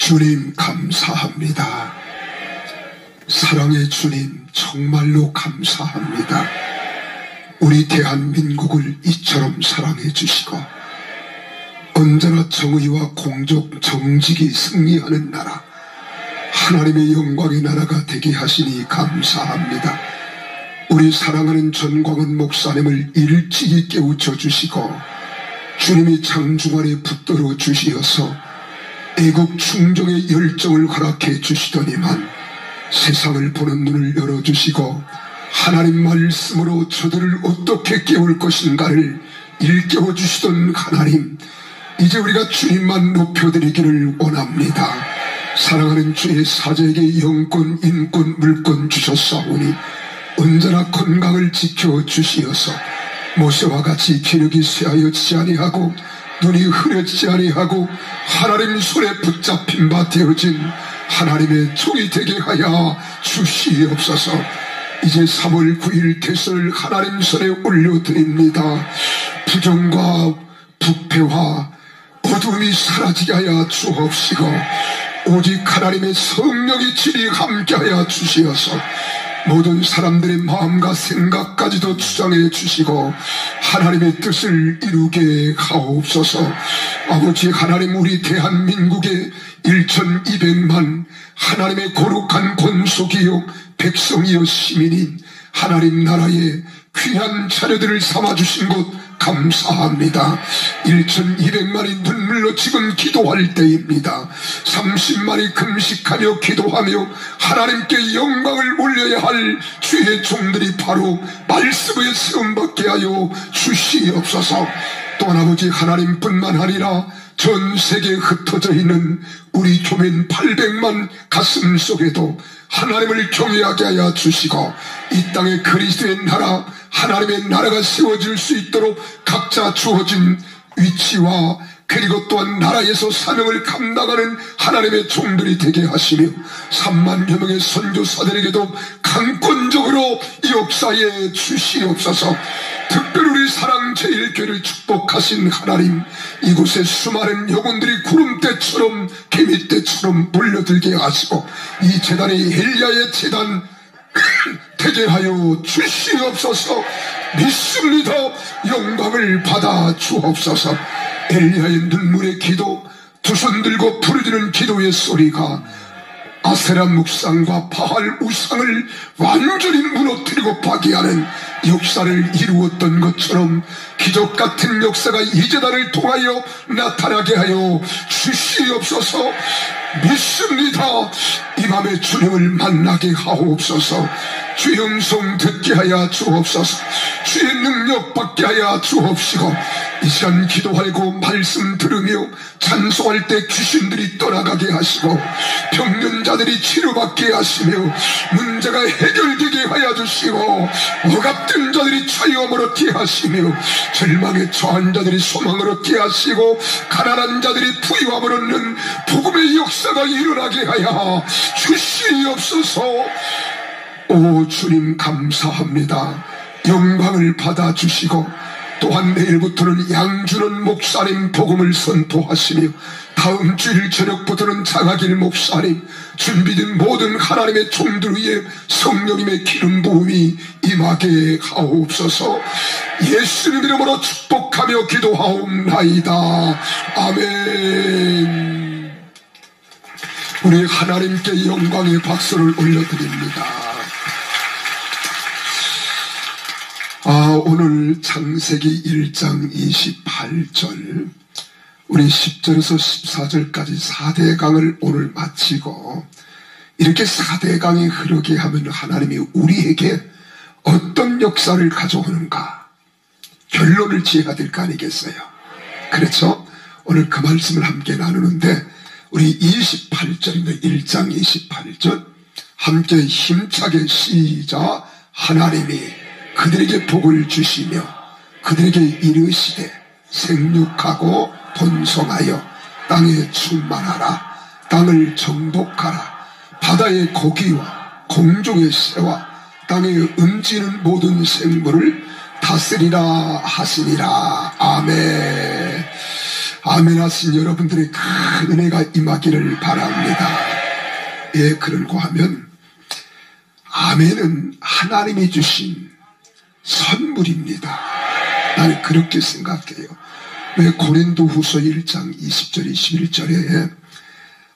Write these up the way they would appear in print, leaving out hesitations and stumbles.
주님 감사합니다. 사랑의 주님 정말로 감사합니다. 우리 대한민국을 이처럼 사랑해 주시고 언제나 정의와 공적 정직이 승리하는 나라, 하나님의 영광의 나라가 되게 하시니 감사합니다. 우리 사랑하는 전광훈 목사님을 일찍이 깨우쳐 주시고 주님이 장중안에 붙들어 주시어서 애국 충정의 열정을 허락해 주시더니만 세상을 보는 눈을 열어주시고 하나님 말씀으로 저들을 어떻게 깨울 것인가를 일깨워 주시던 하나님, 이제 우리가 주님만 높여드리기를 원합니다. 사랑하는 주의 사자에게 영권, 인권, 물권 주셨사오니 언제나 건강을 지켜주시어서 모세와 같이 기력이 쇠하여지지 아니하고 눈이 흐려지지 아니하고 하나님 손에 붙잡힌 바 되어진 하나님의 종이 되게 하여 주시옵소서. 이제 3월 9일 대선을 하나님 손에 올려드립니다. 부정과 부패와 어둠이 사라지게 하여 주옵시고 오직 하나님의 성령의 질이 함께하여 주시어서 모든 사람들의 마음과 생각까지도 주장해 주시고 하나님의 뜻을 이루게 하옵소서. 아버지 하나님, 우리 대한민국의 1200만 하나님의 거룩한 권속이요 백성이요 시민인 하나님 나라의 귀한 자녀들을 삼아주신 것 감사합니다. 1200만이 눈물로 지금 기도할 때입니다. 30만이 금식하며 기도하며 하나님께 영광을 올려야 할 주의 종들이 바로 말씀에 세움받게 하여 주시옵소서. 또한 아버지 하나님뿐만 아니라 전 세계에 흩어져 있는 우리 교민 800만 가슴 속에도 하나님을 경외하게 하여 주시고 이 땅에 그리스도의 나라, 하나님의 나라가 세워질 수 있도록 각자 주어진 위치와 그리고 또한 나라에서 사명을 감당하는 하나님의 종들이 되게 하시며 3만여 명의 선교사들에게도 강권적으로 역사해 주시옵소서. 특별히 우리 사랑제일교회를 축복하신 하나님, 이곳에 수많은 영혼들이 구름대처럼 개미떼처럼 몰려들게 하시고 이 재단이 엘리야의 재단 되게 하여 주시옵소서. 믿습니다. 영광을 받아 주옵소서. 엘리야의 눈물의 기도, 두 손 들고 부르짖는 기도의 소리가 아세라 묵상과 바알 우상을 완전히 무너뜨리고 파괴하는 역사를 이루었던 것처럼 기적 같은 역사가 이 재단을 통하여 나타나게 하여 주시옵소서. 믿습니다. 이 밤에 주님을 만나게 하옵소서. 주의 음성 듣게 하여 주옵소서. 주의 능력 받게 하여 주옵시고 이 시간 기도하고 말씀 들으며 찬송할 때 귀신들이 떠나가게 하시고 병련자들이 치료받게 하시며 문제가 해결되게 하여 주시고 억압된 자들이 자유함을 얻게 하시며 절망에 처한 자들이 소망을 얻게 하시고 가난한 자들이 부유함을 얻는 복음의 역사가 일어나게 하여 주시옵소서. 오 주님 감사합니다. 영광을 받아주시고 또한 내일부터는 양주는 목사님 복음을 선포하시며 다음 주일 저녁부터는 장하길 목사님, 준비된 모든 하나님의 종들 위에 성령님의 기름 부음이 임하게 하옵소서. 예수님 이름으로 축복하며 기도하옵나이다. 아멘. 우리 하나님께 영광의 박수를 올려드립니다. 오늘 창세기 1장 28절 우리 10절에서 14절까지 4대강을 오늘 마치고 이렇게 4대강이 흐르게 하면 하나님이 우리에게 어떤 역사를 가져오는가 결론을 지어야 될 거 아니겠어요? 그렇죠? 오늘 그 말씀을 함께 나누는데 우리 28절인데 1장 28절 함께 힘차게 시작. 하나님이 그들에게 복을 주시며 그들에게 이르시되 생육하고 번성하여 땅에 충만하라. 땅을 정복하라. 바다의 고기와 공중의 새와 땅에 움직이는 모든 생물을 다스리라 하시니라. 아멘. 아멘 하신 여러분들의 큰 은혜가 임하기를 바랍니다. 예, 그러고 하면 아멘은 하나님이 주신 선물입니다. 나는 그렇게 생각해요. 왜 고린도후서 1장 20절 21절에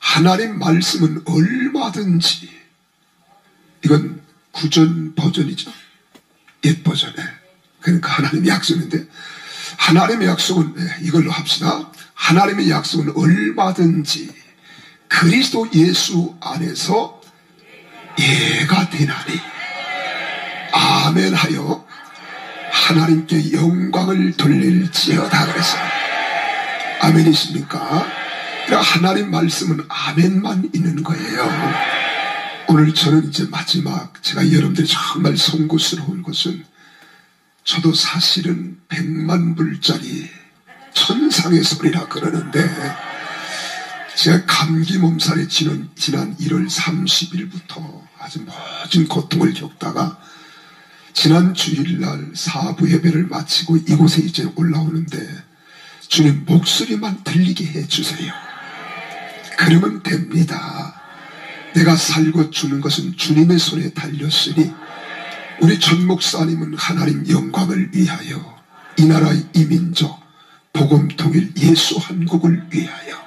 하나님 말씀은 얼마든지, 이건 구전 버전이죠. 옛 버전에. 그러니까 하나님의 약속인데, 하나님의 약속은 이걸로 합시다. 하나님의 약속은 얼마든지 그리스도 예수 안에서 예가 되나니 아멘 하여 하나님께 영광을 돌릴지어다 그랬어요. 아멘이십니까? 하나님 말씀은 아멘만 있는 거예요. 오늘 저는 이제 마지막, 제가 여러분들이 정말 송구스러운 것은, 저도 사실은 100만 불짜리 천상의 소리라 그러는데, 제가 감기 몸살에 지난 1월 30일부터 아주 모진 고통을 겪다가 지난 주일날 사부 예배를 마치고 이곳에 이제 올라오는데, 주님 목소리만 들리게 해주세요. 그러면 됩니다. 내가 살고 주는 것은 주님의 손에 달렸으니, 우리 전 목사님은 하나님 영광을 위하여, 이 나라 이 민족 복음 통일 예수 한국을 위하여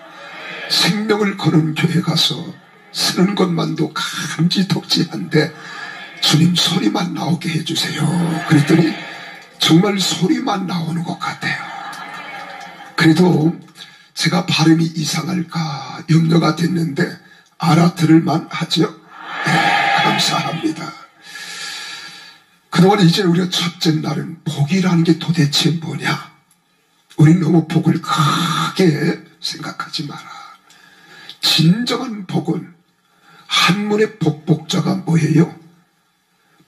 생명을 거는 교회 가서 쓰는 것만도 감지독지한데 주님 소리만 나오게 해주세요. 그랬더니 정말 소리만 나오는 것 같아요. 그래도 제가 발음이 이상할까 염려가 됐는데 알아들을만 하죠? 네, 감사합니다. 그동안 이제 우리가 첫째 날은 복이라는 게 도대체 뭐냐? 우린 너무 복을 크게 생각하지 마라. 진정한 복은 한문의 복복자가 뭐예요?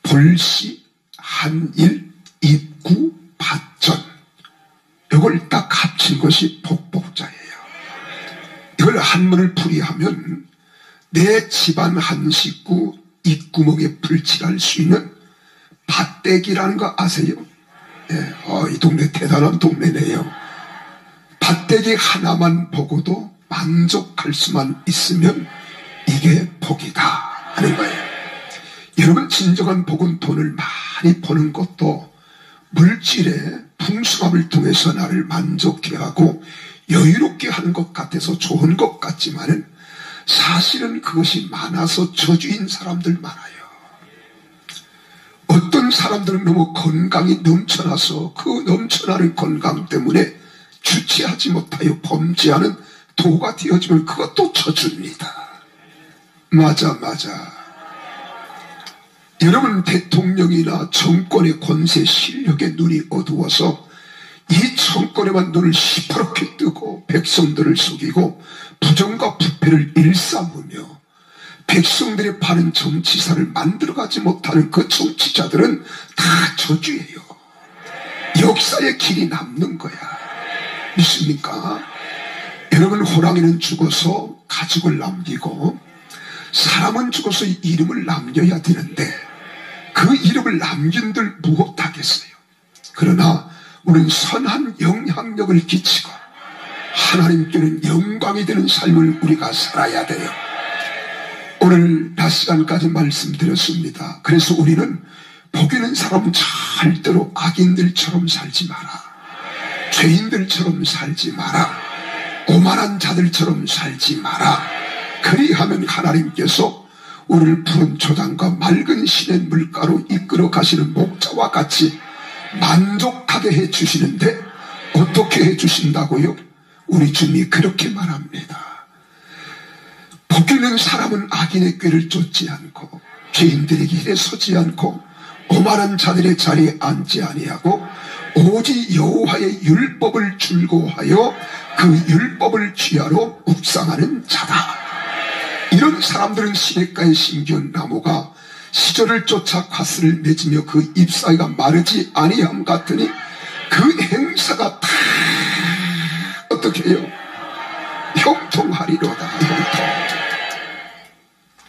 볼시, 한일, 입구, 받전. 이걸 딱 합친 것이 복복자예요. 이걸 한문을 풀이하면 내 집안 한 식구 입구멍에 불칠할 수 있는 밭대기라는 거 아세요? 네, 이 동네 대단한 동네네요. 밭대기 하나만 보고도 만족할 수만 있으면 이게 복이다 하는 거예요. 여러분, 진정한 복은 돈을 많이 버는 것도 물질의 풍성함을 통해서 나를 만족해 하고 여유롭게 하는 것 같아서 좋은 것 같지만은 사실은 그것이 많아서 저주인 사람들 많아요. 어떤 사람들은 너무 건강이 넘쳐나서 그 넘쳐나는 건강 때문에 주체하지 못하여 범죄하는 도가 되어지면 그것도 저주입니다. 맞아. 여러분, 대통령이나 정권의 권세 실력에 눈이 어두워서 이 정권에만 눈을 시퍼렇게 뜨고 백성들을 속이고 부정과 부패를 일삼으며 백성들의 바른 정치사를 만들어가지 못하는 그 정치자들은 다 저주예요. 역사의 길이 남는 거야. 믿습니까? 여러분, 호랑이는 죽어서 가죽을 남기고 사람은 죽어서 이름을 남겨야 되는데 그 이름을 남긴들 무엇하겠어요. 그러나 우리는 선한 영향력을 끼치고 하나님께는 영광이 되는 삶을 우리가 살아야 돼요. 오늘 낮 시간까지 말씀드렸습니다. 그래서 우리는 복 있는 사람은 절대로 악인들처럼 살지 마라. 죄인들처럼 살지 마라. 오만한 자들처럼 살지 마라. 그리하면 하나님께서 우리를 푸른 초장과 맑은 시냇 물가로 이끌어 가시는 목자와 같이 만족하게 해주시는데 어떻게 해주신다고요? 우리 주님이 그렇게 말합니다. 복 있는 사람은 악인의 꾀를 쫓지 않고 죄인들의 길에 서지 않고 오만한 자들의 자리에 앉지 아니하고 오직 여호와의 율법을 즐거워하여 그 율법을 취하러 묵상하는 자다. 이런 사람들은 시냇가에 심기운 나무가 시절을 쫓아 과스를 맺으며 그 잎사귀가 마르지 아니함 같으니 그 행사가 다 어떻게 해요? 형통하리로다. 형통.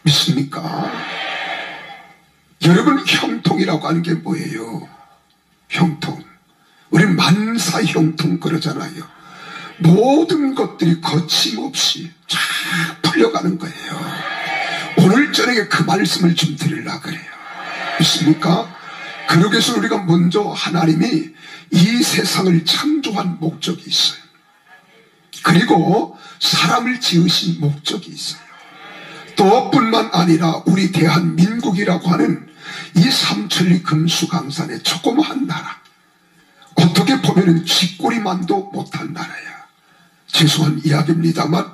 믿습니까? 여러분, 형통이라고 하는 게 뭐예요? 형통. 우리 만사 형통 그러잖아요. 모든 것들이 거침없이 쫙 풀려가는 거예요. 오늘 저녁에 그 말씀을 좀 드리려고 그래요. 믿습니까? 그러기 위해서 우리가 먼저 하나님이 이 세상을 창조한 목적이 있어요. 그리고 사람을 지으신 목적이 있어요. 또 뿐만 아니라 우리 대한민국이라고 하는 이 삼천리 금수강산의 조그마한 나라, 어떻게 보면 쥐꼬리만도 못한 나라야. 죄송한 이야기입니다만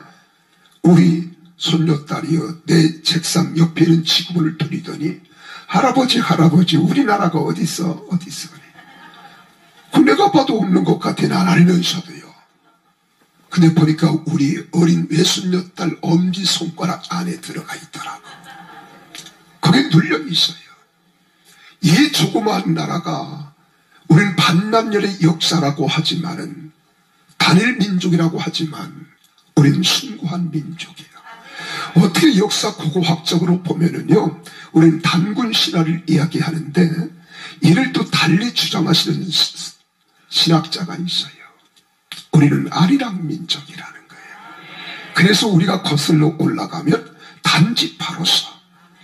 우리 손녀딸이요, 내 책상 옆에 있는 지구본을 돌리더니 할아버지 우리나라가 어딨어 그래. 내가 봐도 없는 것 같아. 난 알면서도요. 근데 보니까 우리 어린 외손녀딸 엄지손가락 안에 들어가 있더라고. 거기에 눌려 있어요. 이 조그마한 나라가 우리는 반남열의 역사라고 하지만은 단일 민족이라고 하지만 우리는 숭고한 민족이에요. 어떻게 역사 고고학적으로 보면은요, 우리는 단군 신화를 이야기하는데 이를 또 달리 주장하시는 신학자가 있어요. 우리는 아리랑 민족이라는 거예요. 그래서 우리가 거슬러 올라가면 단지파로서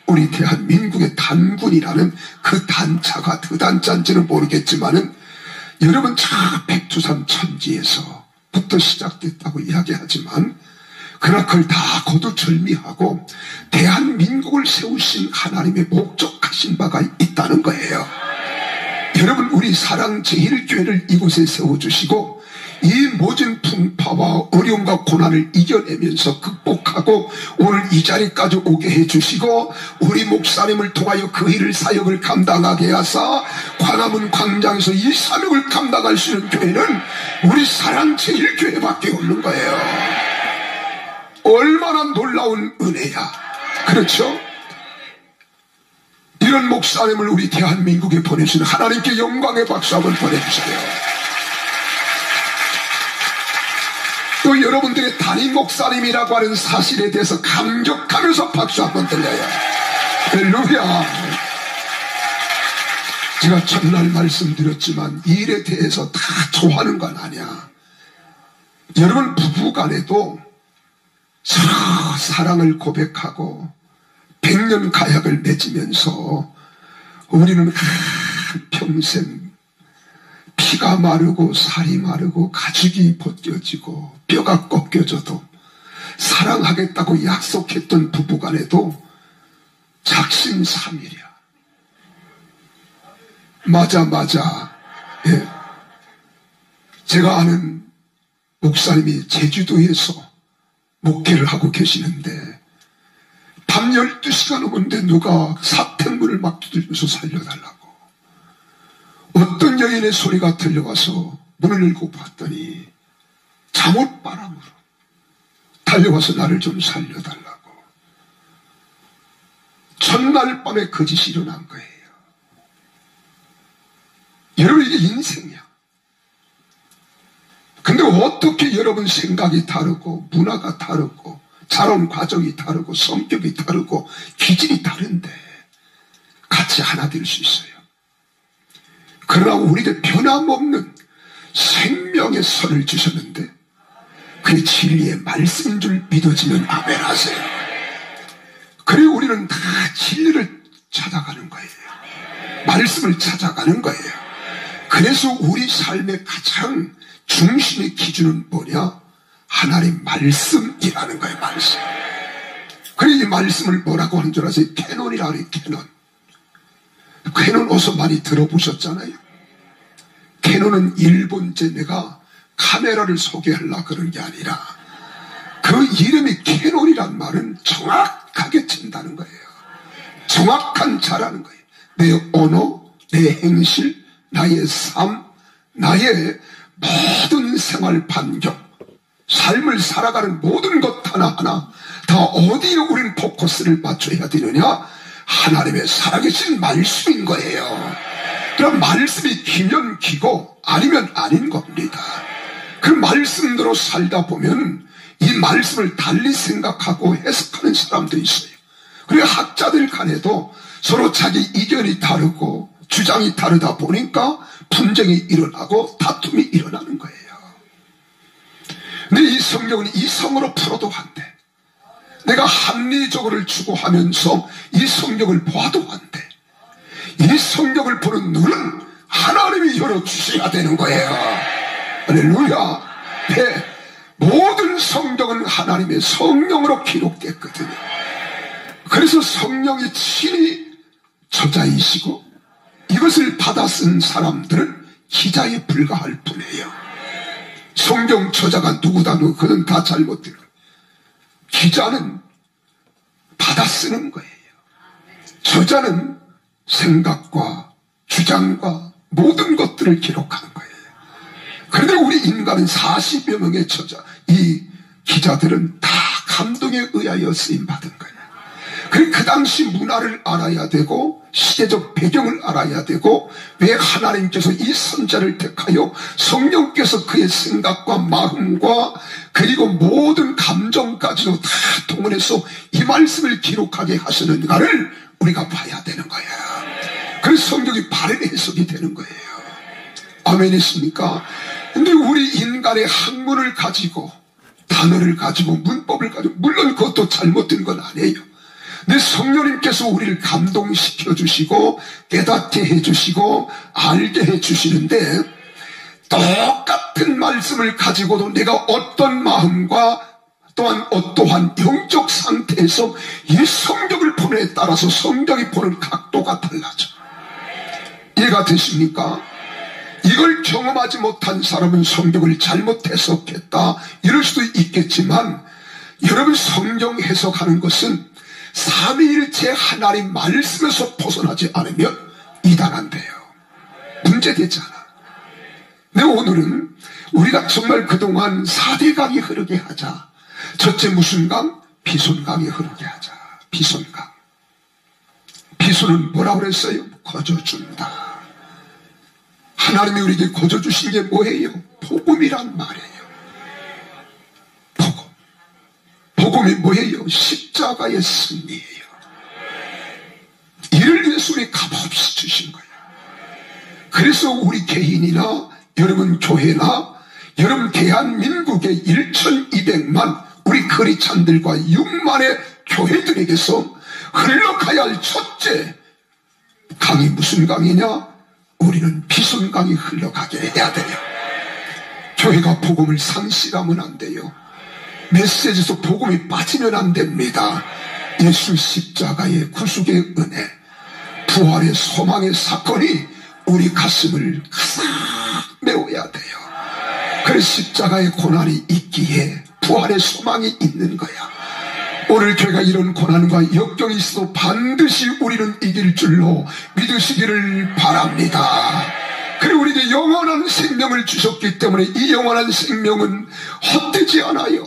우리 대한민국의 단군이라는 그 단자가 그 단자인지는 모르겠지만은 여러분 저 백두산 천지에서부터 시작됐다고 이야기하지만 그러나 그걸 다 거두절미하고 대한민국을 세우신 하나님의 목적하신 바가 있다는 거예요. 여러분 우리 사랑제일교회를 이곳에 세워주시고 이 모든 풍파와 어려움과 고난을 이겨내면서 극복하고 오늘 이 자리까지 오게 해주시고 우리 목사님을 통하여 그 일을 사역을 감당하게 하사 광화문 광장에서 이 사역을 감당할 수 있는 교회는 우리 사랑제일교회밖에 없는 거예요. 얼마나 놀라운 은혜야. 그렇죠? 이런 목사님을 우리 대한민국에 보내주신 하나님께 영광의 박수 한번 보내주세요. 또 여러분들의 담임 목사님이라고 하는 사실에 대해서 감격하면서 박수 한번 들려요. 할렐루야. 제가 첫날 말씀드렸지만 이 일에 대해서 다 좋아하는 건 아니야. 여러분 부부간에도 서로 사랑을 고백하고 100년 가약을 맺으면서 우리는 평생 피가 마르고 살이 마르고 가죽이 벗겨지고 뼈가 꺾여져도 사랑하겠다고 약속했던 부부간에도 작심삼일이야. 맞아. 예. 제가 아는 목사님이 제주도에서 목회를 하고 계시는데 밤 12시가 넘었는데 누가 사택문을 막 두들겨서 살려달라고. 어떤 여인의 소리가 들려와서 문을 열고 봤더니 잠옷바람으로 달려와서 나를 좀 살려달라고. 첫날 밤에 거짓이 일어난 거예요. 여러분 이게 인생이야. 근데 어떻게 여러분 생각이 다르고 문화가 다르고 자란 과정이 다르고 성격이 다르고 기질이 다른데 같이 하나 될 수 있어요. 그러나 우리에게 변함없는 생명의 선을 주셨는데 그 진리의 말씀인 줄 믿어지면 아멘 하세요. 그리고 우리는 다 진리를 찾아가는 거예요. 말씀을 찾아가는 거예요. 그래서 우리 삶의 가장 중심의 기준은 뭐냐? 하나님 말씀이라는 거예요. 말씀. 그래서 이 말씀을 뭐라고 하는 줄 아세요? 캐논이라고 해요. 캐논 어서 많이 들어보셨잖아요. 캐논은 일본제 내가 카메라를 소개하려고 그런 게 아니라 그 이름이 캐논이란 말은 정확하게 친다는 거예요. 정확한 자라는 거예요. 내 언어, 내 행실, 나의 삶, 나의 모든 생활 반경, 삶을 살아가는 모든 것 하나하나 다 어디에 우리는 포커스를 맞춰야 되느냐? 하나님의 살아계신 말씀인 거예요. 그럼 말씀이 기면 기고 아니면 아닌 겁니다. 그 말씀대로 살다 보면 이 말씀을 달리 생각하고 해석하는 사람도 있어요. 그리고 학자들 간에도 서로 자기 이견이 다르고 주장이 다르다 보니까 분쟁이 일어나고 다툼이 일어나는 거예요. 근데 이 성경은 이성으로 풀어도 안 돼. 내가 합리적으로 추구하면서 이 성경을 봐도 안 돼. 이 성경을 보는 눈은 하나님이 열어주셔야 되는 거예요. 할렐루야. 네. 모든 성경은 하나님의 성령으로 기록됐거든요. 그래서 성령이 친히 저자이시고 이것을 받아 쓴 사람들은 기자에 불과할 뿐이에요. 성경 저자가 누구다 그는 다 잘못된 거예요. 기자는 받아 쓰는 거예요. 저자는 생각과 주장과 모든 것들을 기록하는 거예요. 그런데 우리 인간은 40여 명의 저자, 이 기자들은 다 감동에 의하여 쓰임받은 거예요. 그 당시 문화를 알아야 되고 시대적 배경을 알아야 되고 왜 하나님께서 이 선자를 택하여 성령께서 그의 생각과 마음과 그리고 모든 감정까지도 다 동원해서 이 말씀을 기록하게 하시는가를 우리가 봐야 되는 거예요. 그래서 성경이 바른 해석이 되는 거예요. 아멘이십니까? 근데 우리 인간의 학문을 가지고 단어를 가지고 문법을 가지고 물론 그것도 잘못된 건 아니에요. 근데 성령님께서 우리를 감동시켜 주시고 깨닫게 해주시고 알게 해주시는데 똑같은 말씀을 가지고도 내가 어떤 마음과 또한 어떠한 영적 상태에서 이 성경을 보느냐에 따라서 성경이 보는 각도가 달라져. 이해가 되십니까? 이걸 경험하지 못한 사람은 성경을 잘못 해석했다 이럴 수도 있겠지만 여러분 성경 해석하는 것은 삼위일체 하나님 말씀에서 벗어나지 않으면 이단한데요. 문제되잖아. 근데 오늘은 우리가 정말 그동안 4대 강이 흐르게 하자. 첫째 무슨 강? 비손강이 흐르게 하자. 비손강. 비손은 뭐라고 그랬어요? 거저준다. 하나님이 우리에게 거저주신 게 뭐예요? 복음이란 말이에요. 복음. 복음이 뭐예요? 십자가의 승리예요. 이를 위해서 우리 값없이 주신 거예요. 그래서 우리 개인이나 여러분 교회나 여러분 대한민국의 1200만 우리 크리스찬들과 6만의 교회들에게서 흘러가야 할 첫째 강이 무슨 강이냐? 우리는 비손강이 흘러가게 해야 돼요. 교회가 복음을 상실하면 안 돼요. 메시지에서 복음이 빠지면 안 됩니다. 예수 십자가의 구속의 은혜, 부활의 소망의 사건이 우리 가슴을 가득 메워야 돼요. 그래서 십자가의 고난이 있기에 부활의 소망이 있는 거야. 오늘 교회가 이런 고난과 역경이 있어도 반드시 우리는 이길 줄로 믿으시기를 바랍니다. 그리고 우리에게 영원한 생명을 주셨기 때문에 이 영원한 생명은 헛되지 않아요.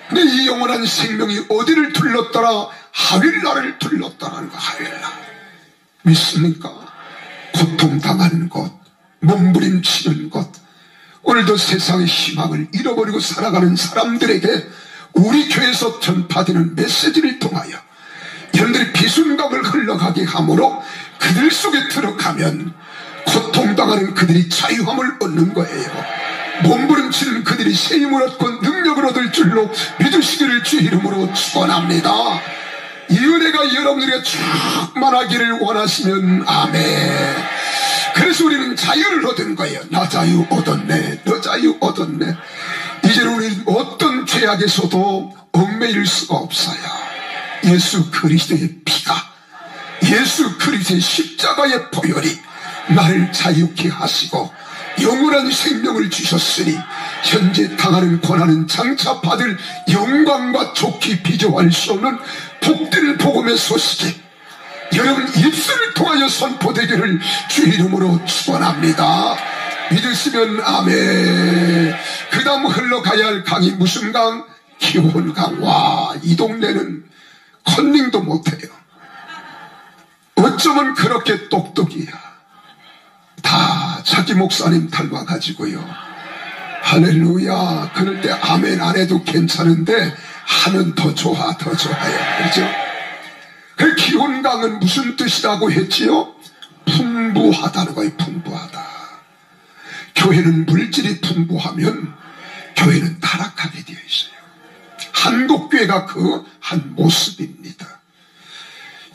근데 이 영원한 생명이 어디를 둘렀더라? 하윌라를 둘렀다라는 거. 하윌라 믿습니까? 고통당하는 것, 몸부림치는 것, 오늘도 세상의 희망을 잃어버리고 살아가는 사람들에게 우리 교회에서 전파되는 메시지를 통하여 여러분들이 비순강을 흘러가게 함으로 그들 속에 들어가면 고통당하는 그들이 자유함을 얻는 거예요. 몸부림치는 그들이 새 힘을 얻고 능력을 얻을 줄로 믿으시기를 주 이름으로 축원합니다. 이 은혜가 여러분들에게 충만하기를 원하시면 아멘. 그래서 우리는 자유를 얻은 거예요. 나 자유 얻었네, 너 자유 얻었네. 이제는 우리는 어떤 죄악에서도 얽매일 수가 없어요. 예수 그리스도의 피가, 예수 그리스도의 십자가의 보혈이 나를 자유케 하시고 영원한 생명을 주셨으니 현재 당하는 고난은 장차 받을 영광과 좋게 비교할 수 없는 복된 복음의 소식이 여러분 입술을 통하여 선포되기를 주 이름으로 축원합니다. 믿으시면 아멘. 그 다음 흘러가야 할 강이 무슨 강? 기원강. 와, 이 동네는 컨닝도 못해요. 어쩌면 그렇게 똑똑이야. 다 자기 목사님 닮아가지고요. 할렐루야. 그럴 때 아멘 안 해도 괜찮은데 하면 더 좋아, 더 좋아요. 그렇죠? 그 기원강은 무슨 뜻이라고 했지요? 풍부하다는 거예요. 풍부하다. 교회는 물질이 풍부하면 교회는 타락하게 되어 있어요. 한국교회가 그 한 모습입니다.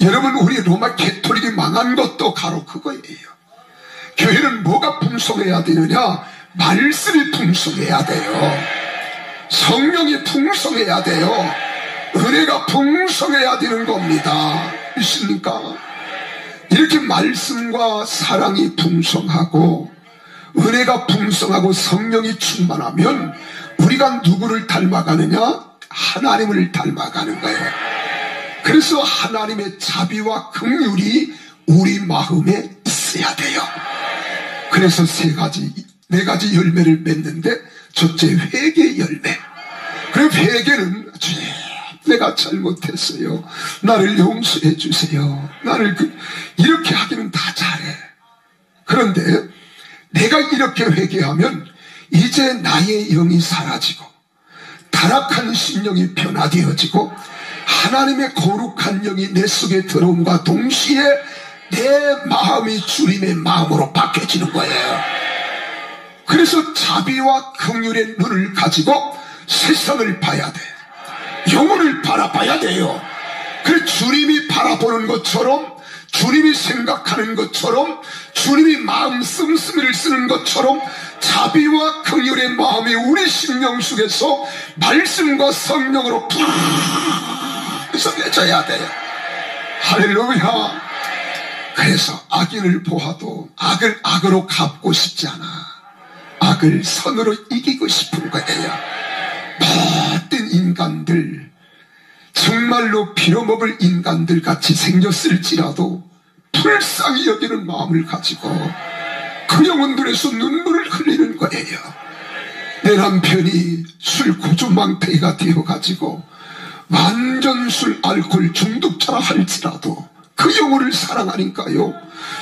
여러분, 우리 로마 가톨릭이 망한 것도 바로 그거예요. 교회는 뭐가 풍성해야 되느냐? 말씀이 풍성해야 돼요. 성령이 풍성해야 돼요. 은혜가 풍성해야 되는 겁니다. 믿습니까? 이렇게 말씀과 사랑이 풍성하고 은혜가 풍성하고 성령이 충만하면 우리가 누구를 닮아가느냐? 하나님을 닮아가는 거예요. 그래서 하나님의 자비와 긍휼이 우리 마음에 있어야 돼요. 그래서 네 가지 열매를 맺는데, 첫째 회개 열매. 그리고 회개는 내가 잘못했어요. 나를 용서해 주세요. 나를 이렇게 하기는 다 잘해. 그런데 내가 이렇게 회개하면 이제 나의 영이 사라지고 타락한 심령이 변화되어지고 하나님의 거룩한 영이 내 속에 들어옴과 동시에 내 마음이 주님의 마음으로 바뀌어지는 거예요. 그래서 자비와 긍휼의 눈을 가지고 세상을 봐야 돼. 영혼을 바라봐야 돼요. 그래서 주님이 바라보는 것처럼, 주님이 생각하는 것처럼, 주님이 마음 씀씀이를 쓰는 것처럼 자비와 긍휼의 마음이 우리 심령 속에서 말씀과 성령으로 풍성해져야 돼요. 할렐루야. 그래서 악인을 보아도 악을 악으로 갚고 싶지 않아. 악을 선으로 이기고 싶은 거예요. 모든 인간들, 정말로 빌어먹을 인간들 같이 생겼을지라도 불쌍히 여기는 마음을 가지고 그 영혼들에서 눈물을 흘리는 거예요. 내 남편이 술 고주망태가 되어가지고 완전 술 알코올 중독자라 할지라도 그 영혼을 사랑하니까요,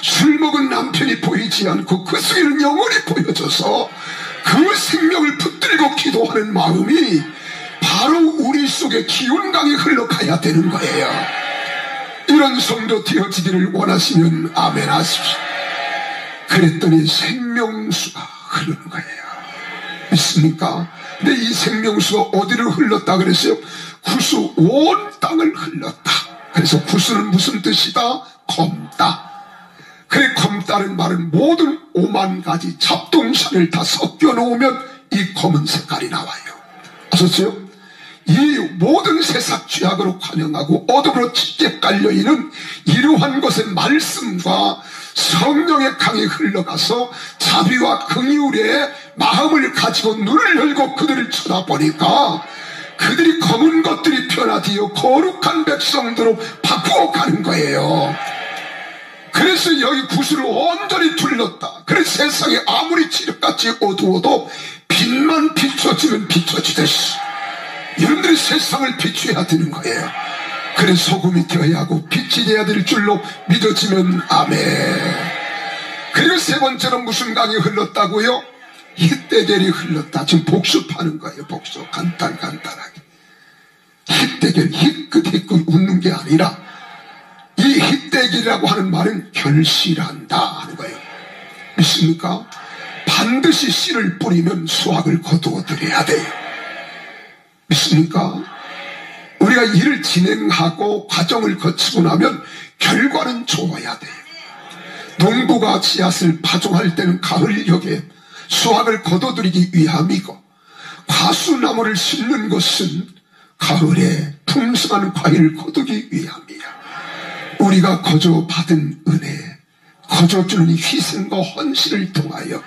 술 먹은 남편이 보이지 않고 그 속에는 영혼이 보여져서 그 생명을 붙들고 기도하는 마음이 바로 우리 속에 기운강이 흘러가야 되는 거예요. 이런 성도 되어지기를 원하시면 아멘 하십시오. 그랬더니 생명수가 흐르는 거예요. 믿습니까? 근데 이 생명수가 어디를 흘렀다 그랬어요? 구수 온 땅을 흘렀다. 그래서 구수는 무슨 뜻이다? 검다. 그래, 검다는 말은 모든 5만 가지 잡동산을 다 섞여 놓으면 이 검은 색깔이 나와요. 아셨어요? 이 모든 세상 죄악으로 관영하고 어둠으로 짙게 깔려있는 이러한 것의 말씀과 성령의 강이 흘러가서 자비와 긍휼의 마음을 가지고 눈을 열고 그들을 쳐다보니까 그들이 검은 것들이 변화되어 거룩한 백성들로 바꾸어 가는 거예요. 그래서 여기 구슬을 온전히 둘렀다. 그래서 세상에 아무리 지륵같이 어두워도 빛만 비춰지면 비춰지듯이 여러분들이 세상을 비춰야 되는 거예요. 그래서 소금이 되어야 하고 빛이 되어야 될 줄로 믿어지면 아멘. 그리고 세 번째로 무슨 강이 흘렀다고요? 힛대결이 흘렀다. 지금 복습하는 거예요. 복습. 간단하게. 힛대결, 희끗 웃는 게 아니라 이 힛대결이라고 하는 말은 결실한다 하는 거예요. 믿습니까? 반드시 씨를 뿌리면 수확을 거두어드려야 돼요. 믿습니까? 우리가 일을 진행하고 과정을 거치고 나면 결과는 좋아야 돼요. 농부가 씨앗을 파종할 때는 가을녘에 수확을 거둬들이기 위함이고, 과수나무를 심는 것은 가을에 풍성한 과일을 거두기 위함이야. 우리가 거저 받은 은혜, 거저 주는 희생과 헌신을 통하여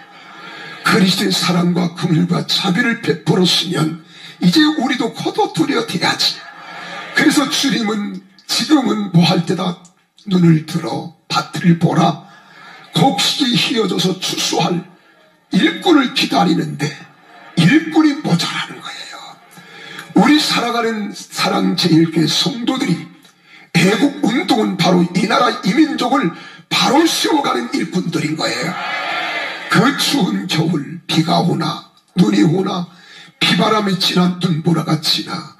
그리스도의 사랑과 긍휼과 자비를 베풀었으면 이제 우리도 거둬들여 돼야지. 그래서 주님은 지금은 뭐 할 때다 눈을 들어 밭을 보라. 곡식이 휘어져서 추수할 일꾼을 기다리는데 일꾼이 모자라는 거예요. 우리 살아가는 사랑제일교회 성도들이 애국 운동은 바로 이 나라 이민족을 바로 세워가는 일꾼들인 거예요. 그 추운 겨울 비가 오나 눈이 오나 비바람이 지나 눈보라가 지나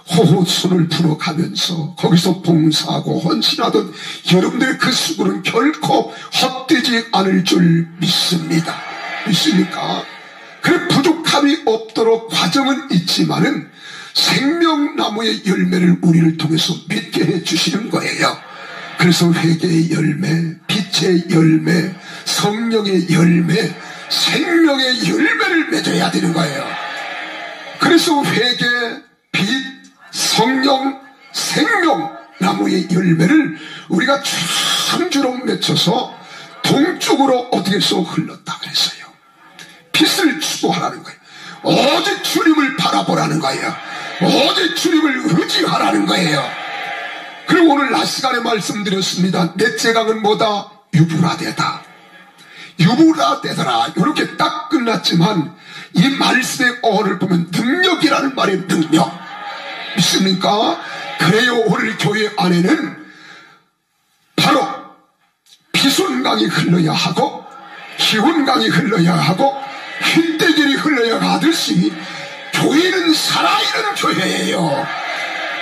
호호손을 불어가면서 거기서 봉사하고 헌신하던 여러분들의 그 수고는 결코 헛되지 않을 줄 믿습니다. 믿습니까? 그래, 부족한 부족함이 없도록 과정은 있지만은 생명나무의 열매를 우리를 통해서 맺게 해주시는 거예요. 그래서 회개의 열매, 빛의 열매, 성령의 열매, 생명의 열매를 맺어야 되는 거예요. 그래서 회개, 빛, 성령, 생명나무의 열매를 우리가 장주로 맺혀서 동쪽으로 어떻게 해서 흘렀다 그랬어요. 빛을 추구하라는 거예요. 오직 주님을 바라보라는 거예요. 오직 주님을 의지하라는 거예요. 그리고 오늘 낮 시간에 말씀드렸습니다. 넷째 강은 뭐다? 유브라데다. 유브라데더라. 이렇게 딱 끝났지만 이 말씀의 어원을 보면 능력이라는 말의 능력. 믿습니까? 그래요. 오늘 교회 안에는 바로 비손강이 흘러야 하고 기운강이 흘러야 하고 흰대길이 흘러야 하듯이 교회는 살아있는 교회예요.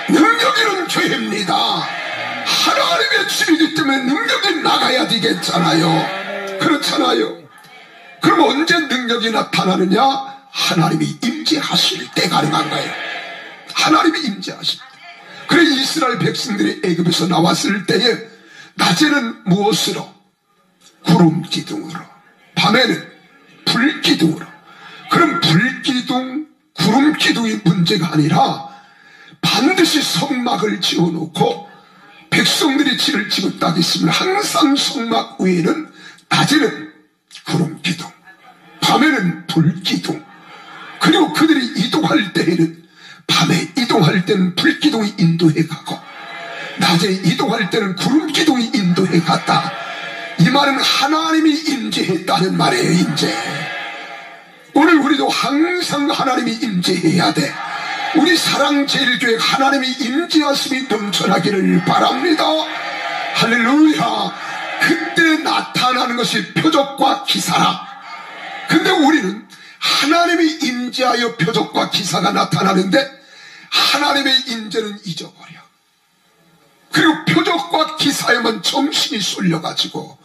능력 있는 교회입니다. 하나님의 집이기 때문에 능력이 나가야 되겠잖아요. 그렇잖아요. 그럼 언제 능력이 나타나느냐? 하나님이 임재하실 때 가능한 거예요. 하나님이 임재하실 때. 그래 이스라엘 백성들이 애굽에서 나왔을 때에 낮에는 무엇으로? 구름 기둥으로, 밤에는 불 기둥으로. 그럼 불 기둥, 구름 기둥이 문제가 아니라 반드시 성막을 지어놓고 백성들이 진을 찍었다 했으면 항상 성막 위에는 낮에는 구름 기둥, 밤에는 불 기둥. 그리고 그들이 이동할 때에는 밤에 이동할 때는 불 기둥이 인도해 가고 낮에 이동할 때는 구름 기둥이 인도해 갔다. 이 말은 하나님이 임재했다는 말이에요. 임재. 오늘 우리도 항상 하나님이 임재해야 돼. 우리 사랑제일교회 하나님이 임재하심이 넘쳐나기를 바랍니다. 할렐루야. 그때 나타나는 것이 표적과 기사라. 근데 우리는 하나님이 임재하여 표적과 기사가 나타나는데 하나님의 임재는 잊어버려. 그리고 표적과 기사에만 정신이 쏠려가지고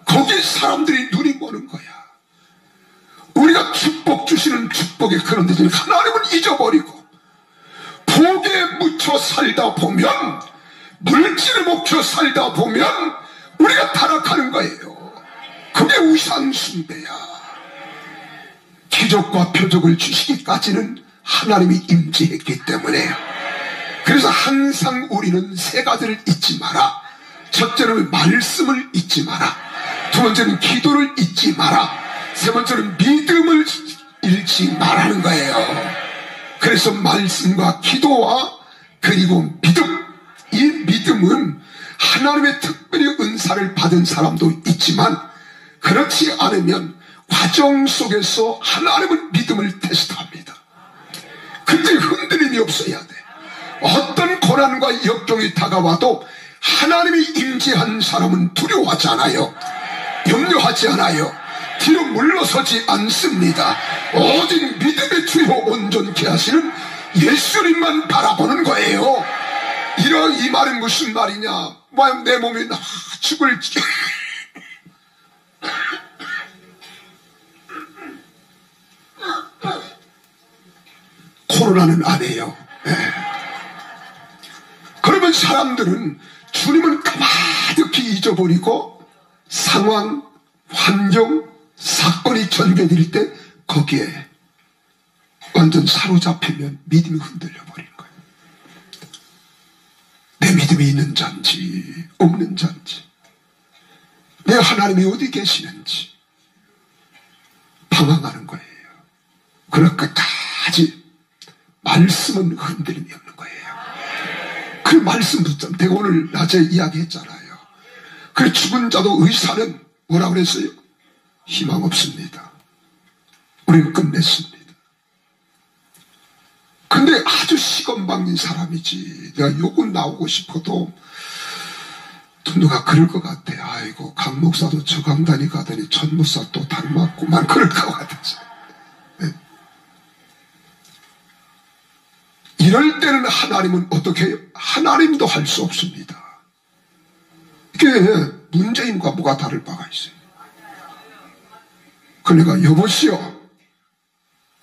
거기에 사람들이 눈이 머는 거야. 우리가 축복 주시는 축복에 그런데 하나님은 잊어버리고 복에 묻혀 살다 보면, 물질에 묻혀 살다 보면 우리가 타락하는 거예요. 그게 우상숭배야. 기적과 표적을 주시기까지는 하나님이 임재했기 때문에요. 그래서 항상 우리는 세 가지를 잊지 마라. 첫째는 말씀을 잊지 마라. 두 번째는 기도를 잊지 마라. 세 번째는 믿음을 잃지 말라는 거예요. 그래서 말씀과 기도와 그리고 믿음, 이 믿음은 하나님의 특별히 은사를 받은 사람도 있지만 그렇지 않으면 과정 속에서 하나님은 믿음을 테스트합니다. 그때 흔들림이 없어야 돼. 어떤 고난과 역경이 다가와도 하나님이 임재한 사람은 두려워하지 않아요. 염려하지 않아요. 뒤로 물러서지 않습니다. 오직 믿음의 주요 온전케 하시는 예수님만 바라보는 거예요. 이 말은 무슨 말이냐? 내 몸이 죽을 코로나는 안 해요. 네. 그러면 사람들은 주님은 가만히 잊어버리고 상황, 환경, 사건이 전개될 때 거기에 완전 사로잡히면 믿음이 흔들려 버리는 거예요. 내 믿음이 있는 자인지 없는 자인지, 내 하나님이 어디 계시는지 방황하는 거예요. 그럴 끝까지 말씀은 흔들림이 없는 거예요. 그 말씀 붙잡. 내가 오늘 낮에 이야기했잖아요. 그 죽은 자도 의사는 뭐라고 그랬어요? 희망 없습니다. 우리는 끝냈습니다. 근데 아주 시건방진 사람이지. 내가 욕은 나오고 싶어도 또 누가 그럴 것 같아. 아이고 강 목사도 저 강단이 가더니 전 목사 또 닮았구만. 그럴 것 같아서. 네. 이럴 때는 하나님은 어떻게 해요? 하나님도 할 수 없습니다. 이게 문재인과 뭐가 다를 바가 있어요. 그러니까 여보시오,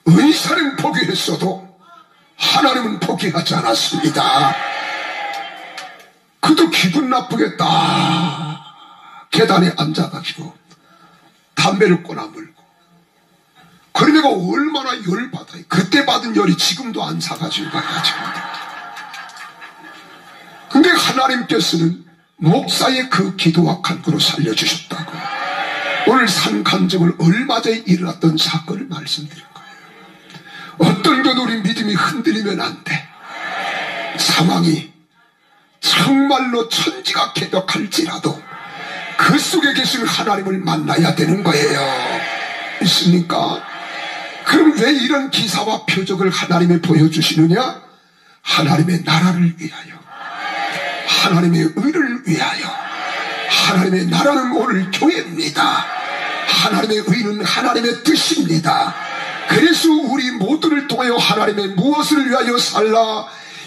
의사는 포기했어도 하나님은 포기하지 않았습니다. 그도 기분 나쁘겠다. 계단에 앉아가지고 담배를 꼬나물고. 그래 내가 얼마나 열받아요. 그때 받은 열이 지금도 안 사가지고 가야지. 근데 하나님께서는 목사의 그 기도와 간구로 살려주셨다고. 오늘 산간증을 얼마 전에 일어났던 사건을 말씀드린 거예요. 어떤 것 우리 믿음이 흔들리면 안 돼. 상황이 정말로 천지가 개벽할지라도 그 속에 계신 하나님을 만나야 되는 거예요. 있습니까? 그럼 왜 이런 기사와 표적을 하나님이 보여주시느냐? 하나님의 나라를 위하여, 하나님의 의를 위하여. 하나님의 나라는 오늘 교회입니다. 하나님의 의는 하나님의 뜻입니다. 그래서 우리 모두를 통하여 하나님의 무엇을 위하여 살라?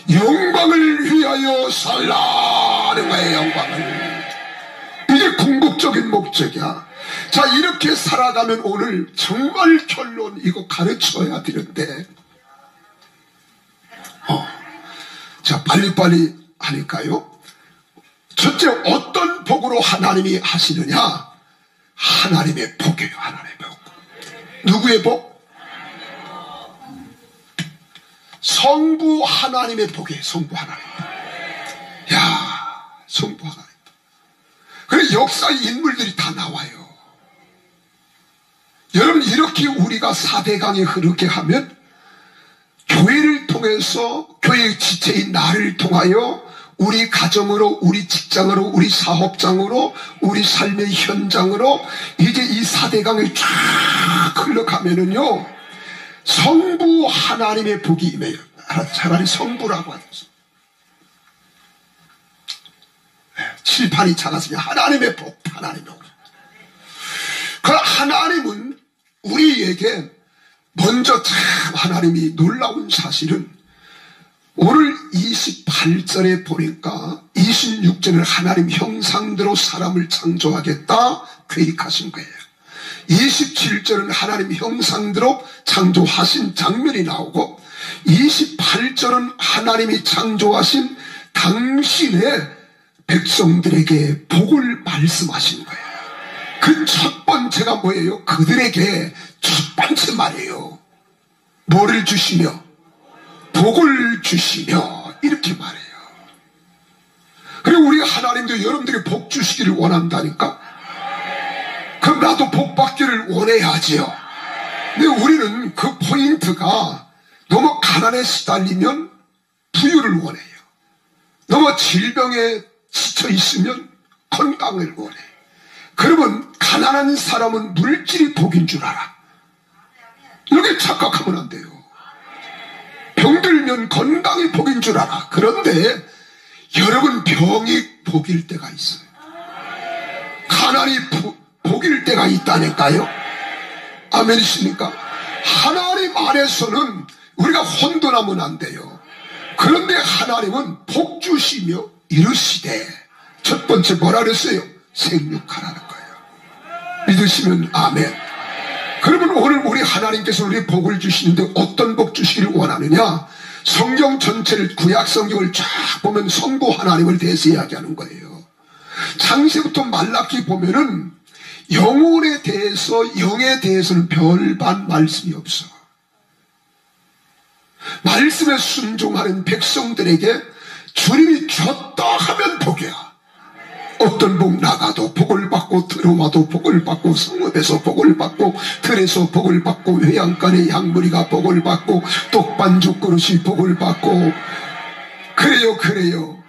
영광을 위하여 살라는 거예요. 영광을. 이게 궁극적인 목적이야. 자, 이렇게 살아가면 오늘 정말 결론 이거 가르쳐야 되는데 자, 빨리빨리 하니까요. 첫째, 어떤 복으로 하나님이 하시느냐? 하나님의 복이에요. 하나님의 복. 누구의 복? 성부 하나님의 복이에요. 성부 하나님. 야, 성부 하나님. 그래, 역사의 인물들이 다 나와요. 여러분, 이렇게 우리가 4대강이 흐르게 하면 교회를 통해서, 교회의 지체인 나를 통하여 우리 가정으로, 우리 직장으로, 우리 사업장으로, 우리 삶의 현장으로 이제 이 4대강이 쫙 흘러가면은요, 성부 하나님의 복이 임해요. 차라리 성부라고 하죠. 칠판이 작았으면 하나님의 복, 하나님의 복. 그 하나님은 우리에게 먼저 참 하나님이 놀라운 사실은 오늘 28절에 보니까 26절은 하나님 형상대로 사람을 창조하겠다 계획하신 거예요. 27절은 하나님 형상대로 창조하신 장면이 나오고 28절은 하나님이 창조하신 당신의 백성들에게 복을 말씀하신 거예요. 그 첫 번째가 뭐예요? 그들에게 첫 번째 말이에요. 뭐를 주시며? 복을 주시며 이렇게 말해요. 그리고 우리 하나님도 여러분들이 복 주시기를 원한다니까? 그럼 나도 복 받기를 원해야지요. 근데 우리는 그 포인트가 너무 가난에 시달리면 부유를 원해요. 너무 질병에 지쳐 있으면 건강을 원해. 그러면 가난한 사람은 물질이 복인 줄 알아. 이렇게 착각하면 안 돼요. 병들면 건강이 복인 줄 알아. 그런데 여러분, 병이 복일 때가 있어요. 가난이 복일 때가 있다니까요. 아멘이십니까? 하나님 안에서는 우리가 혼돈하면 안 돼요. 그런데 하나님은 복 주시며 이르시되, 첫 번째 뭐라 그랬어요? 생육하라는 거예요. 믿으시면 아멘. 그러면 오늘 우리 하나님께서 우리 복을 주시는데 어떤 복 주시기를 원하느냐? 성경 전체를, 구약 성경을 쫙 보면 성부 하나님을 대해서 이야기하는 거예요. 창세부터 말라기 보면은 영혼에 대해서, 영에 대해서는 별반 말씀이 없어. 말씀에 순종하는 백성들에게 주님이 줬다 하면 복이야. 어떤 복 나가도 복을 받고, 들어와도 복을 받고, 성읍에서 복을 받고, 들에서 복을 받고, 회양간의 양머리가 복을 받고, 떡반죽 그릇이 복을 받고. 그래요, 그래요.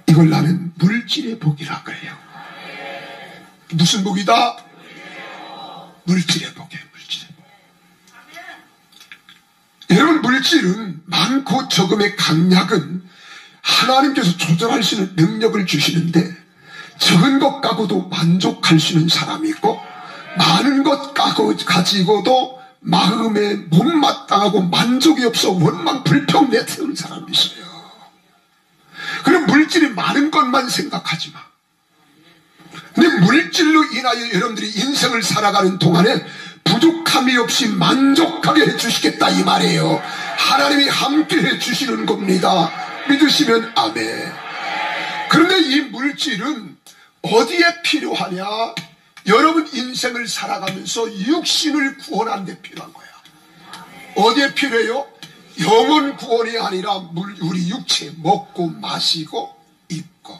이걸 나는 물질의 복이라 그래요. 무슨 복이다? 물질의 복이에요. 물질의 복. 여러분, 물질은 많고 적음의 강약은 하나님께서 조절할 수 있는 능력을 주시는데, 적은 것 가고도 만족할 수 있는 사람이 있고, 많은 것 가지고도 마음에 못마땅하고 만족이 없어 원망 불평 내세우는 사람이 있어요. 그럼 물질이 많은 것만 생각하지 마. 근데 물질로 인하여 여러분들이 인생을 살아가는 동안에 부족함이 없이 만족하게 해주시겠다 이 말이에요. 하나님이 함께 해주시는 겁니다. 믿으시면 아멘. 그런데 이 물질은 어디에 필요하냐? 여러분 인생을 살아가면서 육신을 구원하는 데 필요한 거야. 어디에 필요해요? 영혼 구원이 아니라 우리 육체 먹고 마시고 입고.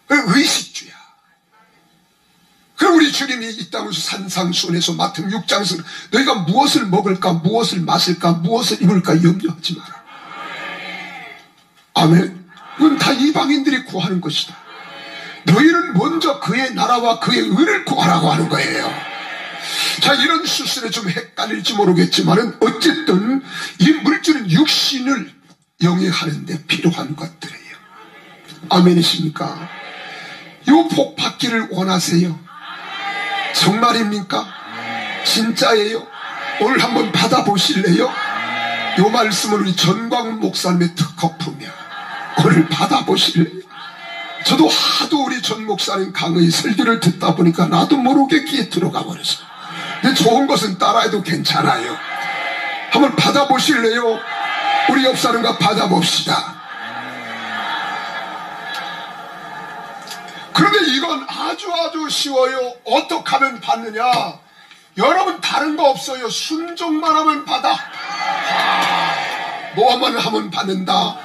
의식주야. 그럼 우리 주님이 이 땅에서 산상수훈에서 마태복음 6장에서 너희가 무엇을 먹을까, 무엇을 마실까, 무엇을 입을까 염려하지 마라. 아멘. 그건 다 이방인들이 구하는 것이다. 너희는 먼저 그의 나라와 그의 의를 구하라고 하는 거예요. 자, 이런 수술에 좀 헷갈릴지 모르겠지만은 어쨌든 이 물질은 육신을 영위하는 데 필요한 것들이에요. 아멘이십니까? 요 복 받기를 원하세요? 정말입니까? 진짜예요? 오늘 한번 받아보실래요? 요 말씀을 우리 전광훈 목사님의 특허품이야. 오늘 받아보실래요? 저도 하도 우리 전 목사님 강의 설교를 듣다 보니까 나도 모르게 귀에 들어가 버렸어. 근데 좋은 것은 따라해도 괜찮아요. 한번 받아보실래요? 우리 옆 사람과 받아봅시다. 그런데 이건 아주 쉬워요. 어떻게 하면 받느냐? 여러분 다른 거 없어요. 순종만 하면 받아. 뭐만 하면 받는다?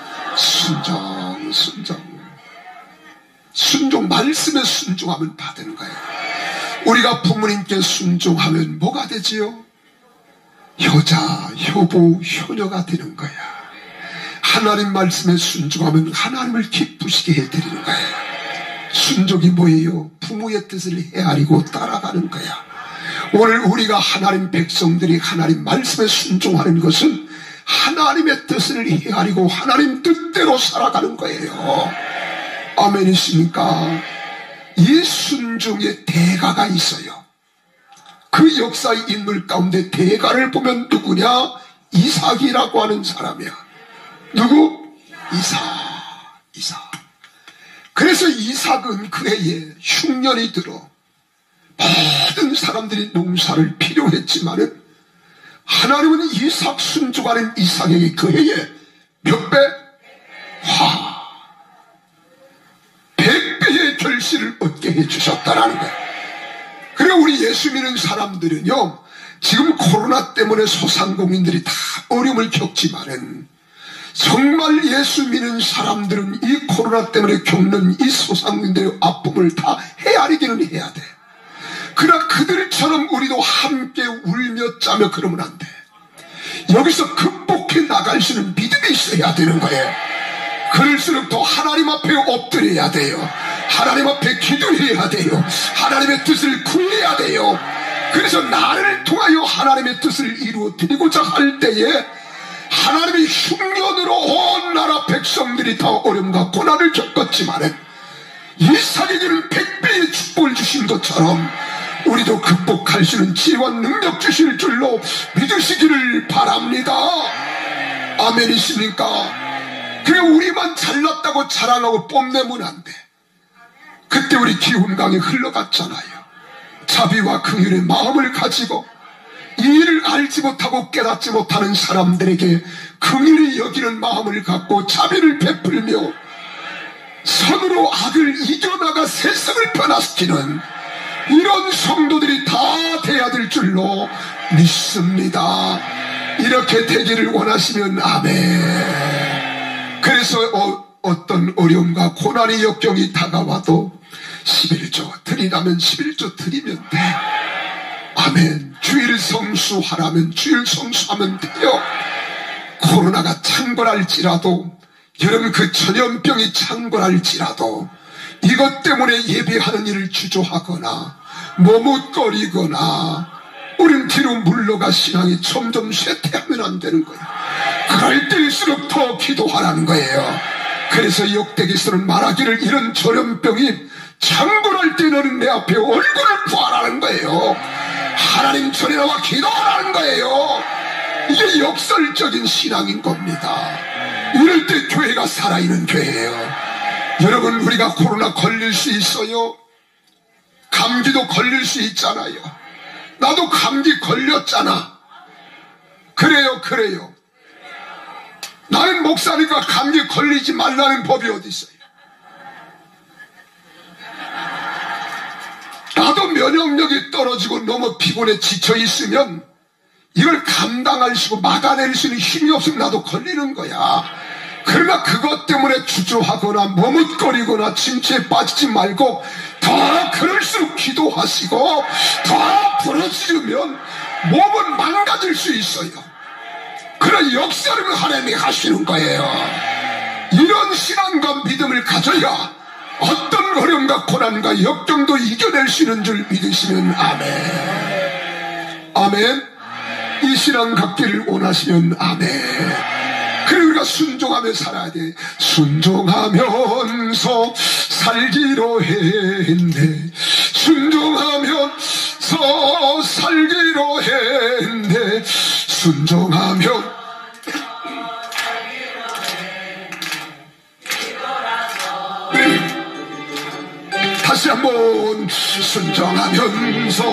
순종, 말씀에 순종하면 받는 거예요. 우리가 부모님께 순종하면 뭐가 되지요? 효자, 효부, 효녀가 되는 거야. 하나님 말씀에 순종하면 하나님을 기쁘시게 해드리는 거예요. 순종이 뭐예요? 부모의 뜻을 헤아리고 따라가는 거야. 오늘 우리가 하나님 백성들이 하나님 말씀에 순종하는 것은 하나님의 뜻을 헤아리고 하나님 뜻대로 살아가는 거예요. 아멘이십니까? 이 순종의 대가가 있어요. 그 역사의 인물 가운데 대가를 보면 누구냐? 이삭이라고 하는 사람이야. 누구? 이삭. 그래서 이삭은 그 해에 흉년이 들어 모든 사람들이 농사를 필요했지만은 하나님은 이삭 순종하는 이삭에게 그 해에 몇 배? 100배의 결실을 얻게 해주셨다라는 거예요. 그래 우리 예수 믿는 사람들은요, 지금 코로나 때문에 소상공인들이 다 어려움을 겪지만은 정말 예수 믿는 사람들은 이 코로나 때문에 겪는 이 소상공인들의 아픔을 다 헤아리기는 해야 돼. 그러나 그들처럼 우리도 함께 울며 짜며 그러면 안 돼. 여기서 극복해 나갈 수 있는 믿음이 있어야 되는 거예요. 그럴수록 더 하나님 앞에 엎드려야 돼요. 하나님 앞에 기도해야 돼요. 하나님의 뜻을 구해야 돼요. 그래서 나를 통하여 하나님의 뜻을 이루어드리고자 할 때에 하나님의 흉년으로 온 나라 백성들이 다 어려움과 고난을 겪었지만 이삭에게는 100배의 축복을 주신 것처럼 우리도 극복할 수 있는 지혜와 능력 주실 줄로 믿으시기를 바랍니다. 아멘이십니까? 그래 우리만 잘났다고 자랑하고 뽐내면 안 돼. 그때 우리 기운강이 흘러갔잖아요. 자비와 긍휼의 마음을 가지고 이 일을 알지 못하고 깨닫지 못하는 사람들에게 긍휼히 여기는 마음을 갖고 자비를 베풀며 선으로 악을 이겨나가 세상을 변화시키는 이런 성도들이 다 돼야 될 줄로 믿습니다. 이렇게 되기를 원하시면 아멘. 그래서 어떤 어려움과 고난의 역경이 다가와도 11조 드리라면 11조 드리면 돼. 아멘. 주일 성수하라면 주일 성수하면 돼요. 코로나가 창궐할지라도, 여러분 그 전염병이 창궐할지라도 이것 때문에 예배하는 일을 주저하거나 머뭇거리거나 우린 뒤로 물러가 신앙이 점점 쇠퇴하면 안 되는 거예요. 그럴 때일수록 더 기도하라는 거예요. 그래서 역대기서는 말하기를 이런 전염병이 창궐할 때 너는 내 앞에 얼굴을 구하라는 거예요. 하나님 전에 나와 기도하라는 거예요. 이게 역설적인 신앙인 겁니다. 이럴 때 교회가 살아있는 교회예요. 여러분 우리가 코로나 걸릴 수 있어요. 감기도 걸릴 수 있잖아요. 나도 감기 걸렸잖아. 그래요, 그래요. 나는 목사니까 감기 걸리지 말라는 법이 어디 있어요? 나도 면역력이 떨어지고 너무 피곤해 지쳐 있으면 이걸 감당할 수 있고 막아낼 수 있는 힘이 없으면 나도 걸리는 거야. 그러나 그것 때문에 주저하거나 머뭇거리거나 침체에 빠지지 말고 더 그럴수록 기도하시고 더 부르짖으면 몸은 망가질 수 있어요. 그런 역사를 하나님이 하시는 거예요. 이런 신앙과 믿음을 가져야 어떤 어려움과 고난과 역경도 이겨낼 수 있는 줄 믿으시면 아멘. 아멘. 이 신앙 갖기를 원하시면 아멘. 그래 우리가 순종하며 살아야 돼. 순종하면서 살기로 했네. 순종하면서 살기로 했네. 순종하며 다시 한번 순종하면서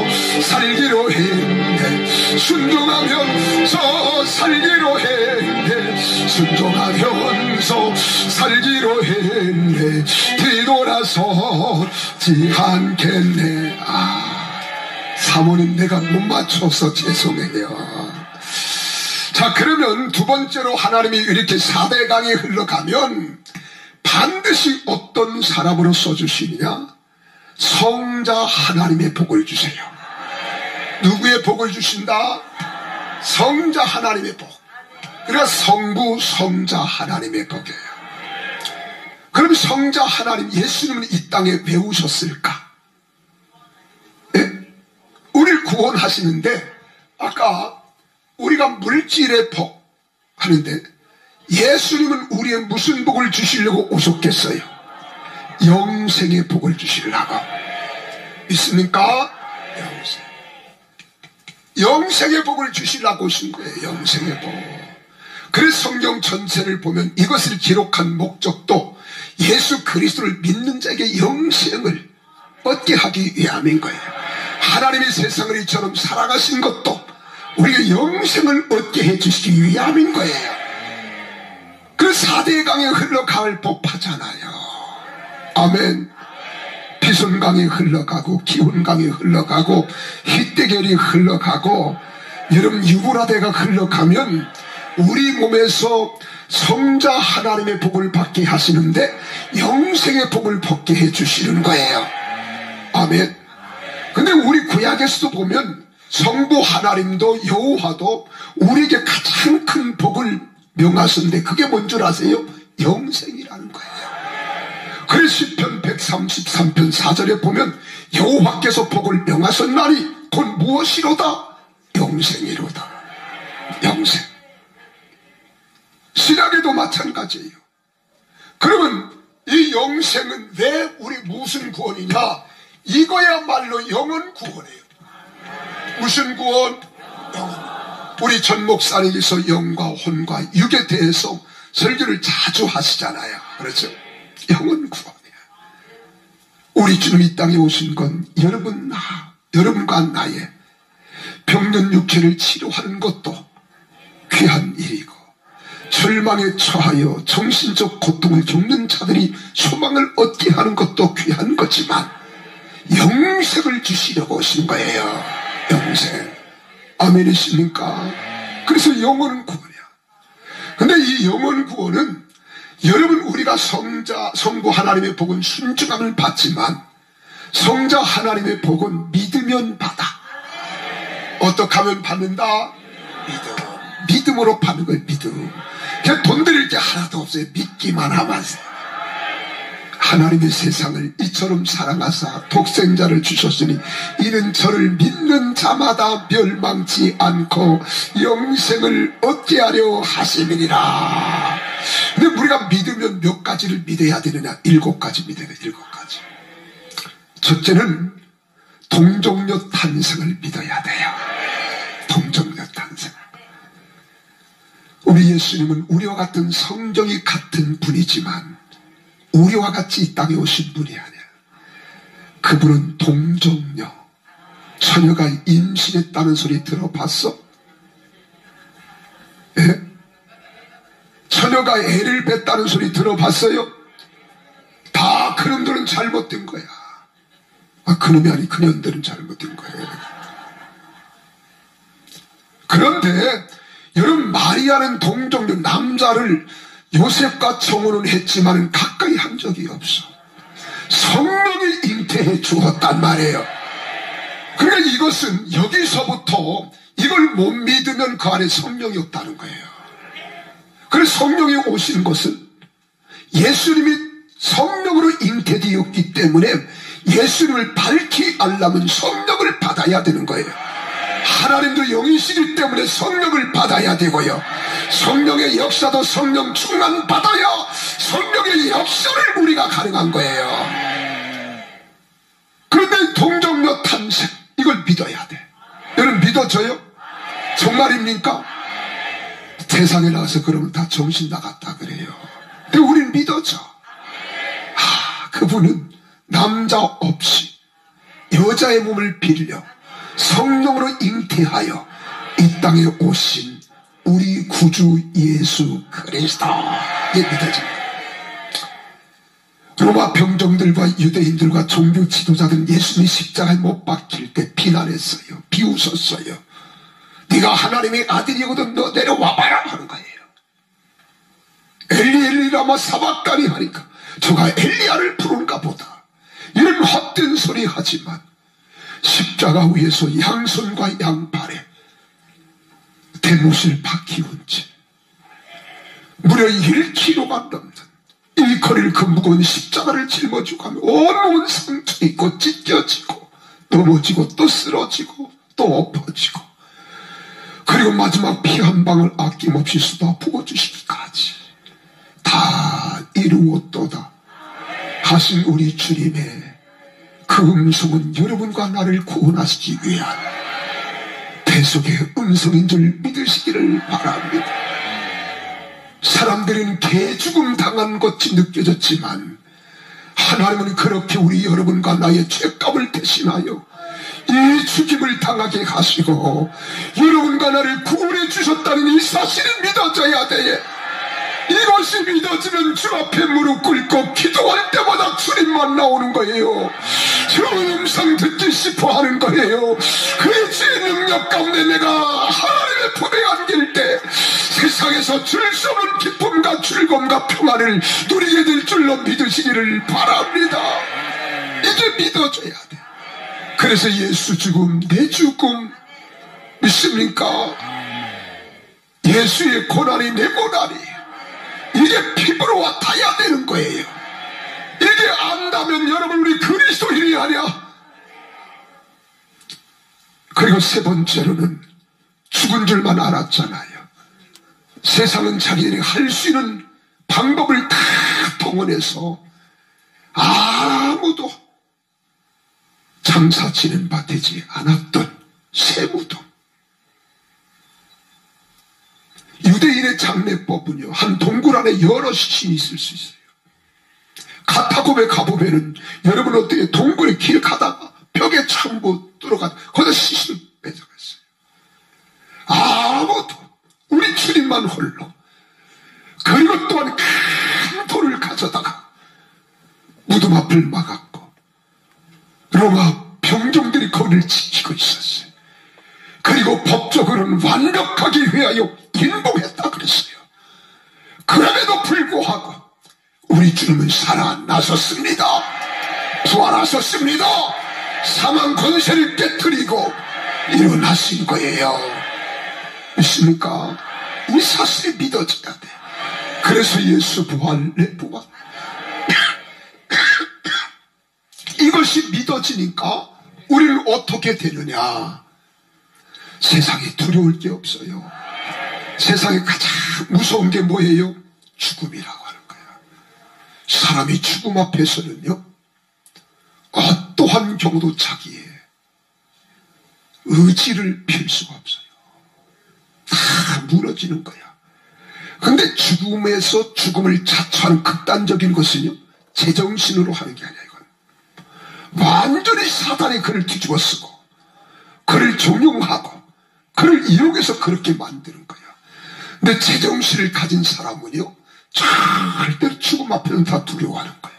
살기로 했네. 순종하면서 살기로 했네. 순종하면서 살기로 했네. 뒤돌아서지 않겠네. 사모님 내가 못 맞춰서 죄송해요. 자, 그러면 두 번째로 하나님이 이렇게 4대 강이 흘러가면 반드시 어떤 사람으로 써주시느냐? 성자 하나님의 복을 주세요. 누구의 복을 주신다? 성자 하나님의 복. 그러니까 성부 성자 하나님의 복이에요. 그럼 성자 하나님, 예수님은 이 땅에 왜 오셨을까? 네? 우리를 구원하시는데 아까 우리가 물질의 복 하는데 예수님은 우리의 무슨 복을 주시려고 오셨겠어요? 영생의 복을 주시려고. 믿습니까? 영생의 복을 주시려고 오신 거예요. 영생의 복. 그래서 성경 전체를 보면 이것을 기록한 목적도 예수 그리스도를 믿는 자에게 영생을 얻게 하기 위함인 거예요. 하나님이 세상을 이처럼 사랑하신 것도 우리가 영생을 얻게 해주시기 위함인 거예요. 그 4대 강에 흘러갈 법하잖아요. 아멘. 피순강이 흘러가고 기운강이 흘러가고 희대결이 흘러가고 여러분 유브라데가 흘러가면 우리 몸에서 성자 하나님의 복을 받게 하시는데 영생의 복을 받게 해주시는 거예요. 아멘. 근데 우리 구약에서도 보면 성부 하나님도 여호와도 우리에게 가장 큰 복을 명하셨는데 그게 뭔 줄 아세요? 영생이라는 거예요. 그래서 시편 133편 4절에 보면 여호와께서 복을 명하셨나니 곧 무엇이로다? 영생이로다. 영생. 신약에도 마찬가지예요. 그러면 이 영생은 왜 우리 무슨 구원이냐? 이거야말로 영원 구원이에요. 무슨 구원? 영원. 우리 전 목사님께서 영과 혼과 육에 대해서 설교를 자주 하시잖아요. 그렇죠? 영원 구원이야. 우리 주님 이 땅에 오신 건 여러분과 나의 병든 육체를 치료하는 것도 귀한 일이고 절망에 처하여 정신적 고통을 겪는 자들이 소망을 얻게 하는 것도 귀한 거지만 영생을 주시려고 오신 거예요. 영생. 아멘이십니까? 그래서 영원 구원이야. 근데 이 영원 구원은 여러분 우리가 성부 하나님의 복은 순종함을 받지만 성자 하나님의 복은 믿으면 받아. 어떻게 하면 받는다? 믿음으로 받는 거예요. 믿음. 그냥 돈 드릴 게 하나도 없어요. 믿기만 하면. 하나님의 세상을 이처럼 사랑하사 독생자를 주셨으니 이는 저를 믿는 자마다 멸망치 않고 영생을 얻게 하려 하심이니라. 근데 우리가 믿으면 몇 가지를 믿어야 되느냐? 7가지 믿어야 돼요. 7가지. 첫째는 동정녀 탄생을 믿어야 돼요. 동정녀 탄생. 우리 예수님은 우리와 같은 성정이 같은 분이지만 우리와 같이 이 땅에 오신 분이 아니야. 그분은 동정녀, 처녀가 임신했다는 소리 들어봤어? 예? 처녀가 애를 뱄다는 소리 들어봤어요? 다 그놈들은 잘못된 거야. 그놈이 아니 그년들은 잘못된 거예요. 그런데 여러분, 마리아는 동정녀 남자를 요셉과 청혼은 했지만 가까이 한 적이 없어. 성령이 잉태해 주었단 말이에요. 그러니까 이것은 여기서부터 이걸 못 믿으면 그 안에 성령이 없다는 거예요. 그래서 성령이 오시는 것은 예수님이 성령으로 잉태되었기 때문에 예수님을 밝히 알려면 성령을 받아야 되는 거예요. 하나님도 영이시기 때문에 성령을 받아야 되고요. 성령의 역사도 성령 충만 받아야 성령의 역사를 우리가 가능한 거예요. 그런데 동정녀 탄생, 이걸 믿어야 돼. 여러분 믿어져요? 정말입니까? 세상에 나와서 그러면 다 정신 나갔다 그래요. 근데 우린 믿어져. 그분은 남자 없이 여자의 몸을 빌려 성령으로 잉태하여 이 땅에 오신 우리 구주 예수 그리스도, 이게 믿어집니다. 로마 병정들과 유대인들과 종교 지도자들은 예수님이 십자가에 못 박힐 때 비난했어요. 비웃었어요. 네가 하나님의 아들이거든 너 내려와봐라 하는 거예요. 엘리 엘리 라마 사박다니 하니까 저가 엘리야를 부른가 보다, 이런 헛된 소리 하지만 십자가 위에서 양손과 양발에 대못을 박히운 채 무려 1kg가 넘는 일거리를 그 무거운 십자가를 짊어지고 가며 온몸은 상처 있고 찢겨지고 넘어지고 또 쓰러지고 또 엎어지고, 그리고 마지막 피 한 방울 아낌없이 쏟아 부어주시기까지 다 이루었도다 하신 우리 주님의 그 음성은 여러분과 나를 구원하시기 위한 대속의 음성인 줄 믿으시기를 바랍니다. 사람들은 개죽음 당한 것이 느껴졌지만 하나님은 그렇게 우리 여러분과 나의 죄값을 대신하여 이 죽임을 당하게 하시고 여러분과 나를 구원해 주셨다는 이 사실을 믿어져야 돼. 이것이 믿어지면 주 앞에 무릎 꿇고 기도할 때마다 주님만 나오는 거예요. 주 음성 듣기 싶어 하는 거예요. 그의 주의 능력 가운데 내가 하나님의 품에 안길 때 세상에서 줄 수 없는 기쁨과 즐거움과 평안을 누리게 될 줄로 믿으시기를 바랍니다. 이게 믿어져야 돼. 그래서 예수 죽음 내 죽음 믿습니까? 예수의 고난이 내 고난이, 이게 피부로 와닿아야 되는 거예요. 이게 안다면 여러분 우리 그리스도인이 아니야. 그리고 세 번째로는 죽은 줄만 알았잖아요. 세상은 자기들이 할 수 있는 방법을 다 동원해서 아무도 장사 지는 바 되지 않았던 세무도, 유대인의 장례법은요, 한 동굴 안에 여러 시신이 있을 수 있어요. 가타곰에 가보면은 여러분 어떻게 동굴에 길 가다가 벽에 창고 뚫어가 거기다 시신을 뺏어갔어요. 아무도, 우리 주님만 홀로. 그리고 또한 큰 돌을 가져다가 무덤 앞을 막았고 로마 병정들이 거기를 지키고 있었어요. 그리고 법적으로는 완벽하게 회하여 인봉했다 그랬어요. 그럼에도 불구하고 우리 주님은 살아나셨습니다. 부활하셨습니다. 사망 권세를 깨뜨리고 일어나신 거예요. 믿습니까? 이 사실이 믿어져야 돼. 그래서 예수 부활, 내 부활 이것이 믿어지니까 우리는 어떻게 되느냐? 세상에 두려울 게 없어요. 세상에 가장 무서운 게 뭐예요? 죽음이라고 하는 거야. 사람이 죽음 앞에서는요, 어떠한 경우도 자기의 의지를 펼 수가 없어요. 다 무너지는 거야. 근데 죽음에서 죽음을 자처하는 극단적인 것은요, 제정신으로 하는 게 아니야. 이건 완전히 사단이 그를 뒤집어 쓰고 그를 종용하고 그를 이용해서 그렇게 만드는 거야. 근데 제정신을 가진 사람은요, 절대로 죽음 앞에는 다 두려워하는 거예요.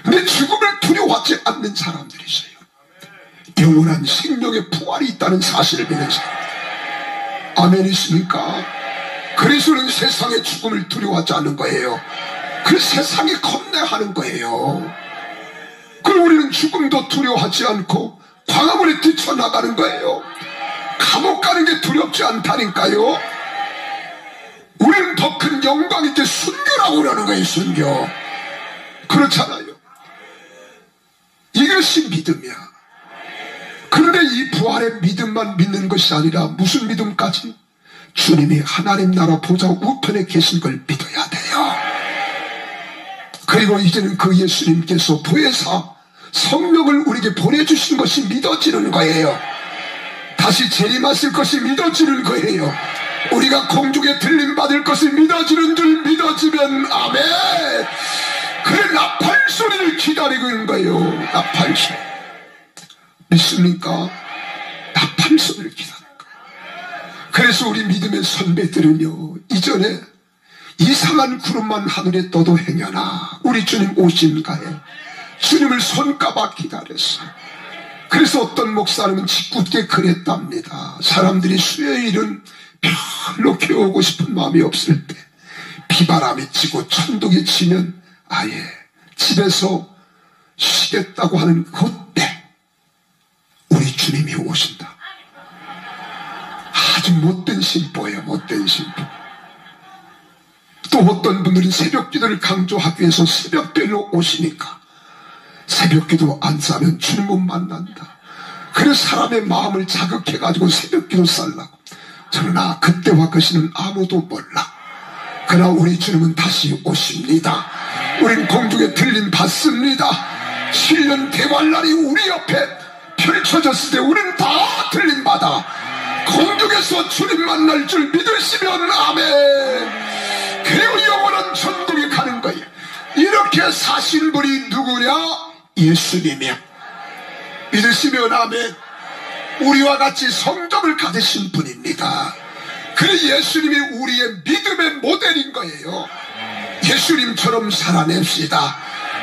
근데 죽음을 두려워하지 않는 사람들이 있어요. 영원한 생명의 부활이 있다는 사실을 믿는 사람. 아멘이십니까? 그리스도는 세상의 죽음을 두려워하지 않는 거예요. 그 세상이 겁내하는 거예요. 그럼 우리는 죽음도 두려워하지 않고 광화문에 뛰쳐나가는 거예요. 감옥 가는 게 두렵지 않다니까요. 우리는 더 큰 영광 있게 순교라고 그러는 거예요. 순교. 그렇잖아요. 이것이 믿음이야. 그런데 이 부활의 믿음만 믿는 것이 아니라 무슨 믿음까지? 주님이 하나님 나라 보좌 우편에 계신 걸 믿어야 돼요. 그리고 이제는 그 예수님께서 보혜사 성령을 우리에게 보내주신 것이 믿어지는 거예요. 다시 재림하실 것이 믿어지는 거예요. 우리가 공중에 들림받을 것이 믿어지는 줄 믿어지면 아멘. 그래, 나팔 소리를 기다리고 있는 거예요. 나팔 소리. 믿습니까? 나팔 소리를 기다리는 거예요. 그래서 우리 믿음의 선배들은요, 이전에 이상한 구름만 하늘에 떠도 행여나 우리 주님 오신가에 주님을 손가락 기다렸어요. 그래서 어떤 목사님은 짓궂게 그랬답니다. 사람들이 수요일은 별로 교우고 싶은 마음이 없을 때 비바람이 치고 천둥이 치면 아예 집에서 쉬겠다고 하는 그때 우리 주님이 오신다. 아주 못된 신보예요. 못된 신보. 또 어떤 분들은 새벽기도를 강조하기 위해서 새벽별로 오시니까 새벽기도 안 싸면 주님 못 만난다. 그래서 사람의 마음을 자극해가지고 새벽기도 살라고. 그러나 그때와 그 시는 아무도 몰라. 그러나 우리 주님은 다시 오십니다. 우린 공중에 들림 받습니다. 7년 대관날이 우리 옆에 펼쳐졌을 때 우린 다 들림 받아 공중에서 주님 만날 줄 믿으시면 아멘. 그리고 영원한 천국에 가는 거예요. 이렇게 사신 분이 누구냐? 예수님이야. 믿으시면 아멘. 우리와 같이 성정을 가지신 분입니다. 그래, 예수님이 우리의 믿음의 모델인 거예요. 예수님처럼 살아냅시다.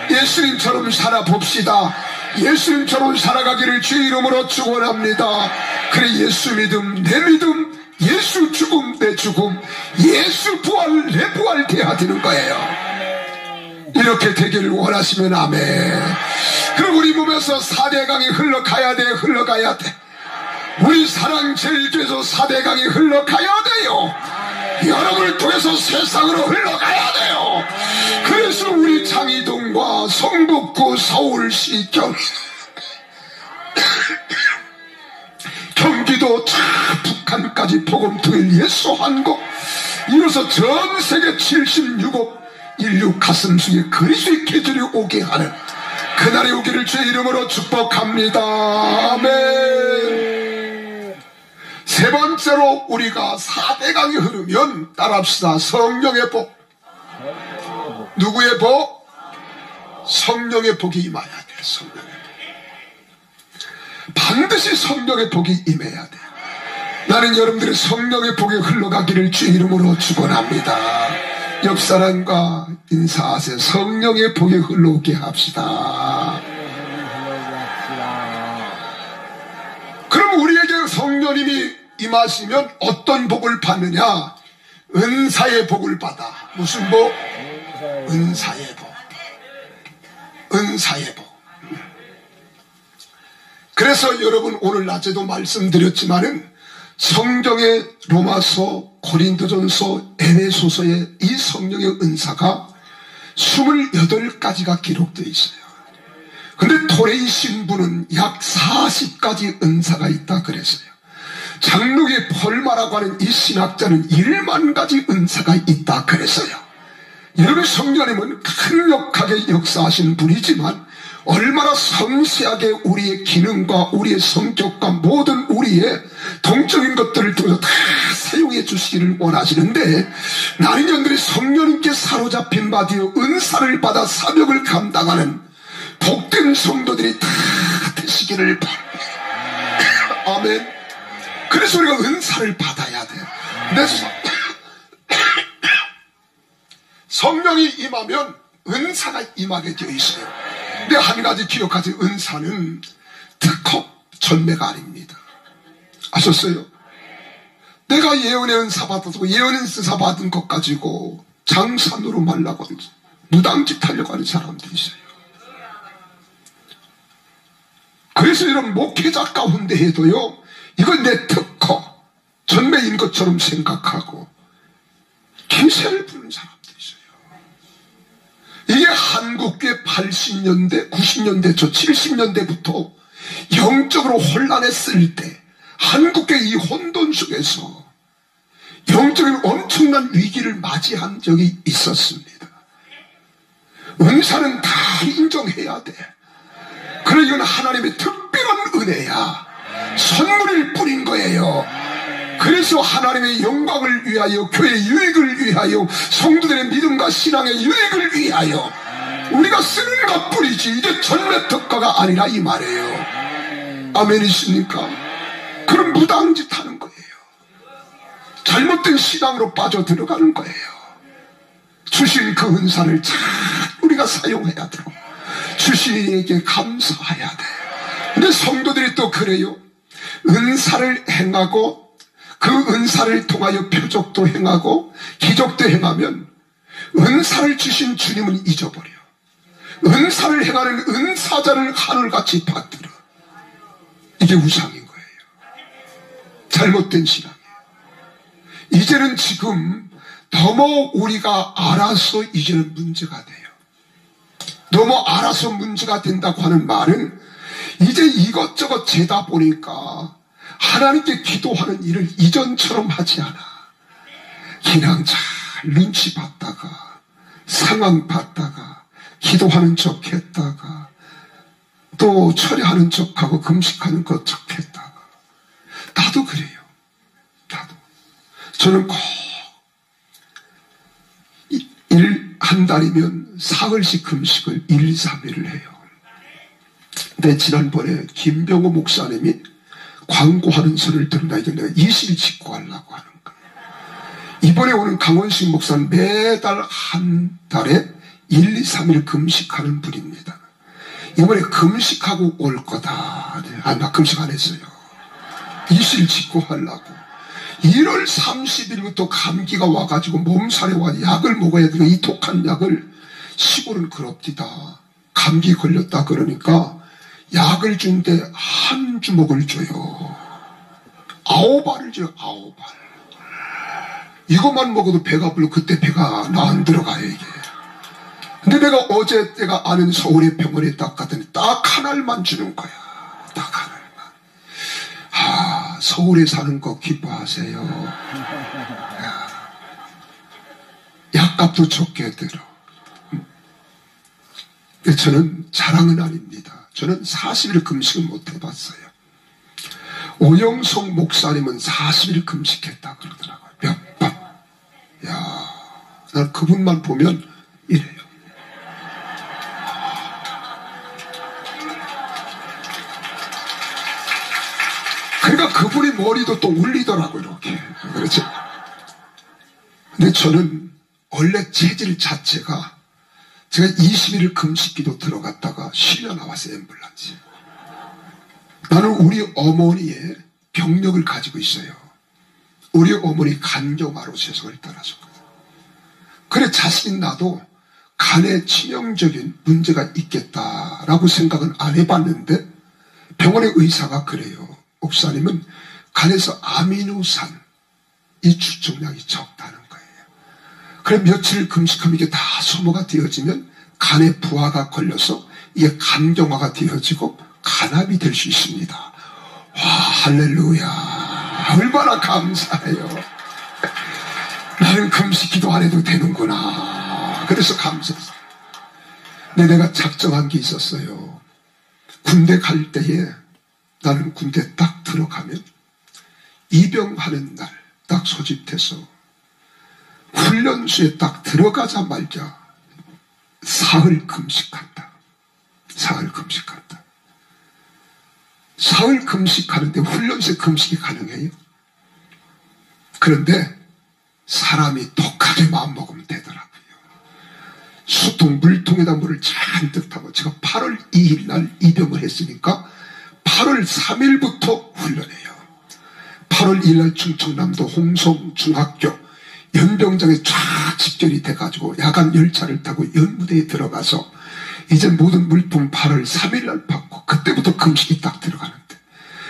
예수님처럼 살아봅시다. 예수님처럼 살아가기를 주의 이름으로 축원합니다. 그래, 예수 믿음 내 믿음, 예수 죽음 내 죽음, 예수 부활 내 부활 돼야 되는 거예요. 이렇게 되기를 원하시면 아멘. 그럼 우리 몸에서 4대강이 흘러가야 돼. 흘러가야 돼. 우리 사랑 제일교회에서 4대강이 흘러가야 돼요. 여러분을 통해서 세상으로 흘러가야 돼요. 그래서 우리 장이동과 성북구, 서울시, 경기도, 북한까지 복음통일 예수한국, 이로써 전세계 76억 인류 가슴속에 그리스도의 계절이 오게 하는 그날이 오기를 주의 이름으로 축복합니다. 아멘. 세 번째로 우리가 4대강이 흐르면 따라합시다. 성령의 복. 누구의 복? 성령의 복이 임해야 돼요. 성령의 복. 반드시 성령의 복이 임해야 돼요. 나는 여러분들의 성령의 복이 흘러가기를 주의 이름으로 축원합니다. 옆 사람과 인사하세요. 성령의 복이 흘러오게 합시다. 그럼 우리에게 성령님이 임하시면 어떤 복을 받느냐? 은사의 복을 받아. 무슨 복? 은사의 복. 은사의 복. 그래서 여러분, 오늘 낮에도 말씀드렸지만은 성경의 로마서, 고린도전서, 에베소서에 이 성령의 은사가 28가지가 기록되어 있어요. 근데 토레이 신부는 약 40가지 은사가 있다 그랬어요. 장로의 펄마라고 하는 이 신학자는 1만 가지 은사가 있다 그랬어요. 여러분, 성령님은 강력하게 역사하시는 분이지만 얼마나 섬세하게 우리의 기능과 우리의 성격과 모든 우리의 동적인 것들을 통해서 다 사용해 주시기를 원하시는데, 나는 여러분들이 성령님께 사로잡힌 바 되어 은사를 받아 사명을 감당하는 복된 성도들이 다 되시기를 바랍니다. 아멘. 그래서 우리가 은사를 받아야 돼. 내 성령이 임하면 은사가 임하게 되어 있어요. 근데 한 가지 기억하세요. 은사는 특허 전매가 아닙니다. 아셨어요? 내가 예언의 은사 받아서 예언의 은사 받은 것 가지고 장산으로 말라고 무당짓 하려고 하는 사람들이 있어요. 그래서 이런 목회자 가운데 해도요, 이건 내 특허 전매인 것처럼 생각하고 기세를 부는 사람들이 있어요. 이게 한국교회 80년대 90년대 저 70년대부터 영적으로 혼란했을 때 한국교회 이 혼돈 속에서 영적인 엄청난 위기를 맞이한 적이 있었습니다. 은사는 다 인정해야 돼. 그래, 이건 하나님의 특별한 은혜야. 선물일 뿐인 거예요. 그래서 하나님의 영광을 위하여, 교회의 유익을 위하여, 성도들의 믿음과 신앙의 유익을 위하여 우리가 쓰는 것뿐이지 이게 전매 특가가 아니라 이 말이에요. 아멘이십니까? 그럼 무당짓 하는 거예요. 잘못된 신앙으로 빠져 들어가는 거예요. 주신 그 은사를 잘 우리가 사용해야 되고 주신이에게 감사해야 돼. 근데 성도들이 또 그래요. 은사를 행하고 그 은사를 통하여 표적도 행하고 기적도 행하면 은사를 주신 주님은 잊어버려. 은사를 행하는 은사자를 하늘같이 받들어. 이게 우상인 거예요. 잘못된 신앙이에요. 이제는 지금 너무 우리가 알아서 이제는 문제가 돼요. 너무 알아서 문제가 된다고 하는 말은 이제 이것저것 재다 보니까 하나님께 기도하는 일을 이전처럼 하지 않아. 그냥 잘 눈치 봤다가 상황 봤다가 기도하는 척 했다가 또 철회하는 척하고 금식하는 것 척 했다가. 나도 그래요. 나도. 저는 꼭 한 달이면 사흘씩 금식을 1, 2, 3일을 해요. 근데 지난번에 김병호 목사님이 광고하는 소리를 들으나 이제 내가 20일 직구하려고 하는 거예요. 이번에 오는 강원식 목사는 매달 한 달에 1, 2, 3일 금식하는 분입니다. 이번에 금식하고 올 거다. 나 금식 안 했어요. 20일 직구하려고. 1월 30일부터 감기가 와가지고 몸살에 와 약을 먹어야 되고 이 독한 약을 시골은 그럽디다. 감기 걸렸다 그러니까 약을 준데 한 주먹을 줘요. 9알을 줘요. 9알. 이것만 먹어도 배가 불러. 그때 배가 나 안 들어가요 이게. 근데 내가 어제 내가 아는 서울의 병원에 딱 갔더니 딱 한 알만 주는 거야. 딱 한 알. 서울에 사는 거 기뻐하세요. 약값도 적게 들어. 저는 자랑은 아닙니다. 저는 40일 금식을 못 해봤어요. 오영석 목사님은 40일 금식했다 그러더라고요. 몇 번. 야, 난 그분만 보면 이래요. 그러니까 그분이 머리도 또 울리더라고요, 이렇게. 그렇죠? 근데 저는 원래 체질 자체가 제가 20일 금식기도 들어갔다가 실려 나왔어요, 앰뷸런스. 나는 우리 어머니의 병력을 가지고 있어요. 우리 어머니 간경화로 세상을 떠나셨거든요. 그래 자신 나도 간에 치명적인 문제가 있겠다라고 생각은 안 해봤는데 병원의 의사가 그래요. 목사님은 간에서 아미노산 이 추정량이 적다는 거예요. 그래 며칠 금식하면 이게 다 소모가 되어지면 간에 부하가 걸려서 이게 간경화가 되어지고 간암이 될 수 있습니다. 와, 할렐루야. 얼마나 감사해요. 나는 금식 기도 안 해도 되는구나. 그래서 감사했어요. 근데 내가 작정한 게 있었어요. 군대 갈 때에 나는 군대 딱 들어가면 입영하는 날 딱 소집돼서 훈련소에 딱 들어가자마자 사흘 금식한다. 사흘 금식한다. 사흘 금식하는데 훈련소에 금식이 가능해요? 그런데 사람이 독하게 마음먹으면 되더라고요. 수통 물통에다 물을 잔뜩 타고, 제가 8월 2일 날 입영을 했으니까 8월 3일부터 훈련해요. 8월 2일 날 충청남도 홍성 중학교 연병장에 쫙 집결이 돼가지고 야간 열차를 타고 연무대에 들어가서 이제 모든 물품 8월 3일 날 받고, 그때부터 금식이 딱 들어가는데,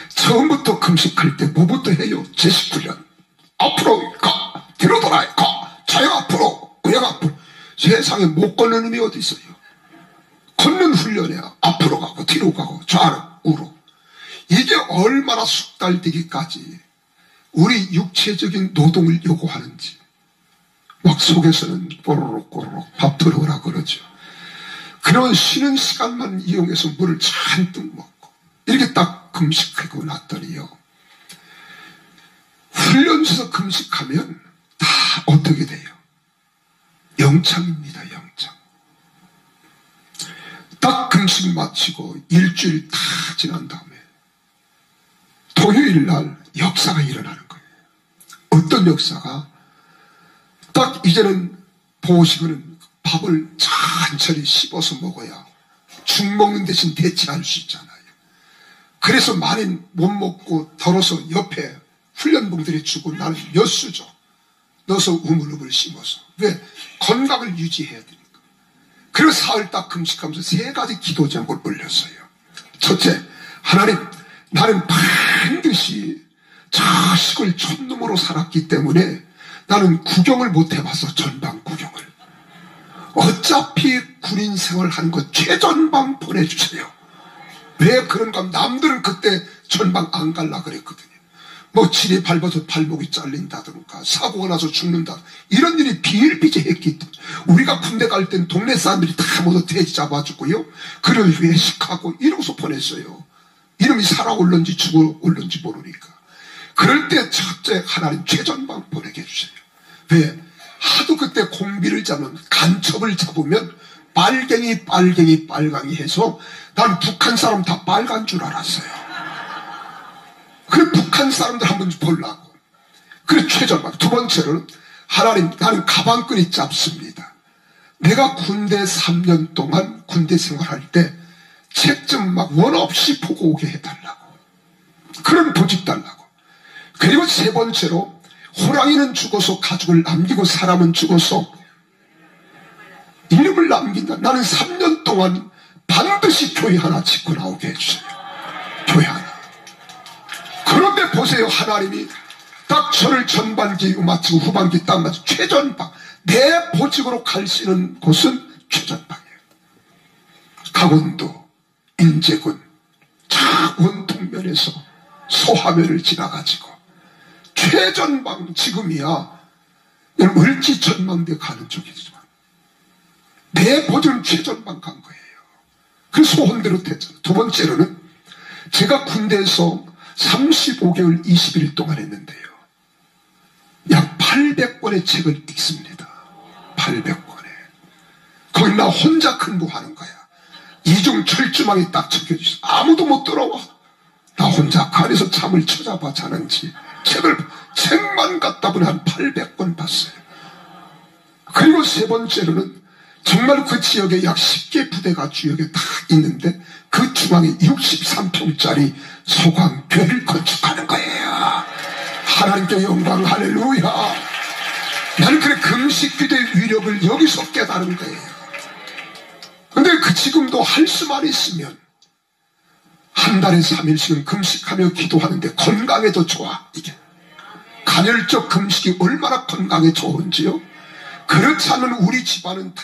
처음부터 금식할 때 뭐부터 해요? 제식훈련. 앞으로 가, 뒤로 돌아 가, 좌양 앞으로, 우양 앞으로. 세상에 못 걷는 놈이 어디 있어요? 걷는 훈련이야. 앞으로 가고 뒤로 가고 좌우로. 이게 얼마나 숙달되기까지 우리 육체적인 노동을 요구하는지. 막 속에서는 꼬르륵 꼬르륵 밥 들어오라 그러죠. 그런 쉬는 시간만 이용해서 물을 잔뜩 먹고 이렇게 딱 금식하고 났더니요, 훈련소에서 금식하면 다 어떻게 돼요? 영창입니다. 영창. 딱 금식 마치고 일주일 다 지난 다음에 토요일 날 역사가 일어나는 거예요. 어떤 역사가? 딱 이제는 보시고는 밥을 천천히 씹어서 먹어야 죽 먹는 대신 대체할 수 있잖아요. 그래서 많이 못 먹고 덜어서 옆에 훈련봉들이 주고 나는 몇 수저 넣어서 우물우물 심어서. 왜? 건강을 유지해야 되니까. 그래서 사흘 딱 금식하면서 3가지 기도 제목을 올렸어요. 첫째, 하나님, 나는 반드시 자식을 촌놈으로 살았기 때문에 나는 구경을 못 해봤어. 전방 구경을. 어차피 군인 생활하는 거 최전방 보내주세요. 왜 그런가 하면 남들은 그때 전방 안 갈라 그랬거든요. 뭐 지뢰 밟아서 발목이 잘린다든가 사고가 나서 죽는다, 이런 일이 비일비재했기 때문에 우리가 군대 갈 땐 동네 사람들이 다 모두 돼지 잡아주고요, 그를 외식하고 이러고서 보냈어요. 이놈이 살아 올는지 죽어 올는지 모르니까. 그럴 때 첫째, 하나님 최전방 보내게 해주세요. 왜? 하도 그때 공비를 잡으면, 간첩을 잡으면 빨갱이 빨강이 해서 난 북한 사람 다 빨간 줄 알았어요. 그래 북한 사람들 한번 보려고. 그래 최전방. 두 번째로는, 하나님, 나는 가방끈이 짧습니다. 내가 군대 3년 동안 군대 생활할 때 책 좀 막 원 없이 보고 오게 해달라고. 그런 보직 달라고. 그리고 세 번째로, 호랑이는 죽어서 가족을 남기고 사람은 죽어서 이름을 남긴다. 나는 3년 동안 반드시 교회 하나 짓고 나오게 해주세요. 교회 하나. 그런데 보세요. 하나님이 딱 저를 전반기 마치고 후반기 딱 마치고 최전방, 내 보직으로 갈 수 있는 곳은 최전방이에요. 강원도 인제군 자 원통면에서 소화면을 지나가지고 최전방, 지금이야 을지 전망대 가는 쪽이지만 내 보직은 최전방 간 거예요. 그래서 소원대로 됐잖아요. 두 번째로는, 제가 군대에서 35개월 20일 동안 했는데요, 약 800권의 책을 읽습니다. 800권에. 거기 나 혼자 근무하는 거야. 이중 철조망이 딱 적혀있어. 아무도 못 들어와. 나 혼자 간에서 잠을 쳐잡아 자는지 책만 갖다 보니 한 800권 봤어요. 그리고 세 번째로는, 정말 그 지역에 약 10개 부대가 지역에 다 있는데 그 중앙에 63평짜리 소강교회를 건축하는 거예요. 하나님께 영광, 할렐루야. 나는 그래 금식기도의 위력을 여기서 깨달은 거예요. 근데 그 지금도 할 수만 있으면 한 달에 3일씩은 금식하며 기도하는데 건강에도 좋아. 이게 간헐적 금식이 얼마나 건강에 좋은지요. 그렇지 않으면 우리 집안은 다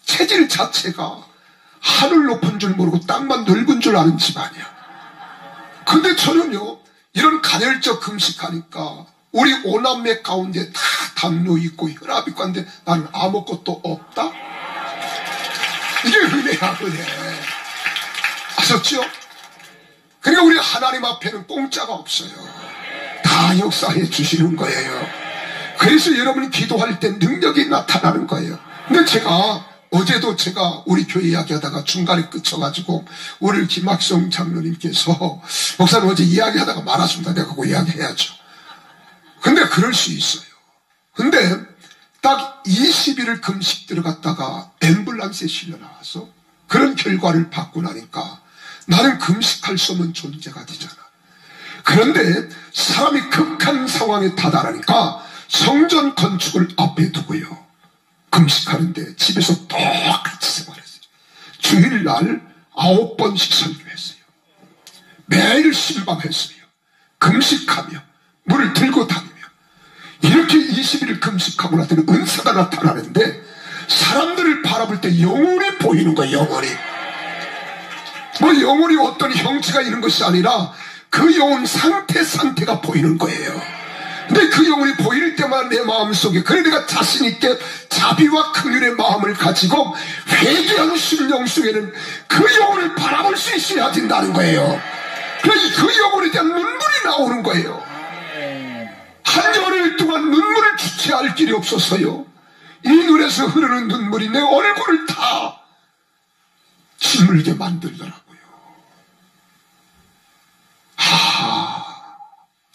체질 자체가 하늘 높은 줄 모르고 땅만 넓은 줄 아는 집안이야. 근데 저는요, 이런 간헐적 금식하니까 우리 오남매 가운데 다 담요 있고 혈압 있고 한데 나는 아무것도 없다? 이게 은혜야, 은혜. 아셨죠? 그러니까 우리 하나님 앞에는 공짜가 없어요. 다 역사해 주시는 거예요. 그래서 여러분이 기도할 때 능력이 나타나는 거예요. 근데 제가 어제도 제가 우리 교회 이야기하다가 중간에 끝쳐가지고 오늘 김학성 장로님께서 목사님 어제 이야기하다가 말았습니다. 내가 그거 이야기해야죠. 근데 그럴 수 있어요. 근데 딱 20일을 금식 들어갔다가 앰뷸런스에 실려 나와서 그런 결과를 받고 나니까 나는 금식할 수 없는 존재가 되잖아. 그런데 사람이 극한 상황에 다다르니까 성전 건축을 앞에 두고요. 금식하는데 집에서 똑같이 생활했어요. 주일날 9번씩 설교했어요. 매일 신방했어요. 금식하며 물을 들고 다니며 이렇게 20일 금식하고 나더니 은사가 나타나는데 사람들을 바라볼 때 영혼이 보이는 거예요. 영혼이. 뭐 영혼이 어떤 형체가 있는 것이 아니라 그 영혼 상태가 보이는 거예요. 근데 그 영혼이 보일 때마다 내 마음속에 그래 내가 자신있게 자비와 긍휼의 마음을 가지고 회개한 심령 속에는 그 영혼을 바라볼 수 있어야 된다는 거예요. 그래서 그 영혼에 대한 눈물이 나오는 거예요. 한 열흘 동안 눈물을 주체할 길이 없어서요. 이 눈에서 흐르는 눈물이 내 얼굴을 다 짓물게 만들더라고요.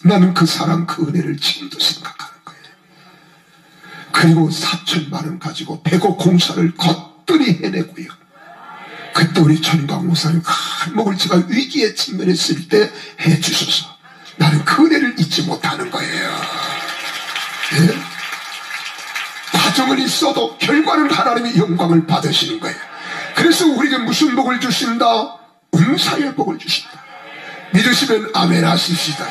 나는 그 사랑 그 은혜를 지금도 생각하는 거예요. 그리고 4천만 원 가지고 백억 공사를 거뜬히 해내고요. 그때 우리 전광 목사님 한몫을 제가 위기에 직면했을 때 해주셔서 나는 그 은혜를 잊지 못하는 거예요. 네? 과정은 있어도 결과는 하나님의 영광을 받으시는 거예요. 그래서 우리에게 무슨 복을 주신다? 은사의 복을 주신다. 믿으시면 아멘 하십시다.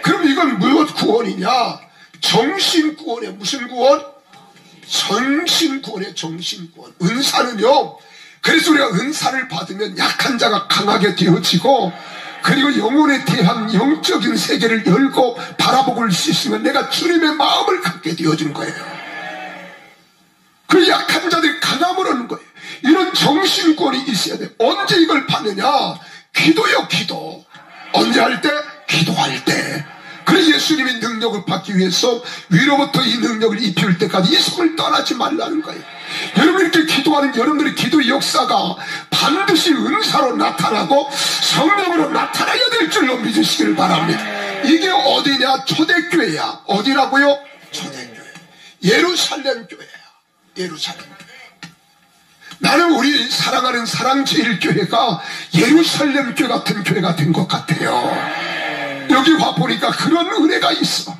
그럼 이건 무엇 구원이냐? 정신구원의 무슨 구원? 정신구원의 정신구원. 은사는요, 그래서 우리가 은사를 받으면 약한 자가 강하게 되어지고, 그리고 영혼에 대한 영적인 세계를 열고 바라볼 수 있으면 내가 주님의 마음을 갖게 되어진 거예요. 그 약한 자들이 강함을 얻는 거예요. 이런 정신구원이 있어야 돼요. 언제 이걸 받느냐? 기도요, 기도. 언제 할 때? 기도할 때. 그래서 예수님이 능력을 받기 위해서 위로부터 이 능력을 입힐 때까지 이 손을 떠나지 말라는 거예요. 여러분 이렇게 기도하는 여러분들의 기도 역사가 반드시 은사로 나타나고 성령으로 나타나야 될 줄로 믿으시길 바랍니다. 이게 어디냐? 초대교회야. 어디라고요? 초대교회. 예루살렘 교회야. 예루살렘 교회. 나는 우리 사랑하는 사랑제일교회가 예루살렘 교회 같은 교회가 된 것 같아요. 여기 와보니까 그런 은혜가 있어.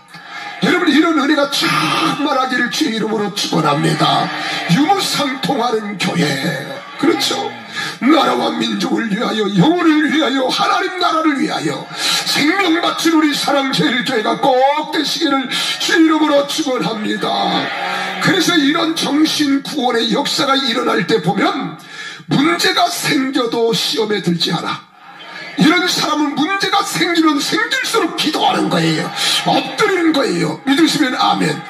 여러분 이런 은혜가 충만하기를 주의 이름으로 축원합니다. 유무상통하는 교회. 그렇죠. 나라와 민족을 위하여, 영혼을 위하여, 하나님 나라를 위하여 생명 바친 우리 사랑제일교회가 꼭 되시기를 주의 이름으로 축원합니다. 그래서 이런 정신구원의 역사가 일어날 때 보면 문제가 생겨도 시험에 들지 않아. 이런 사람은 문제가 생기면 생길수록 기도하는 거예요. 엎드리는 거예요. 믿으시면 아멘.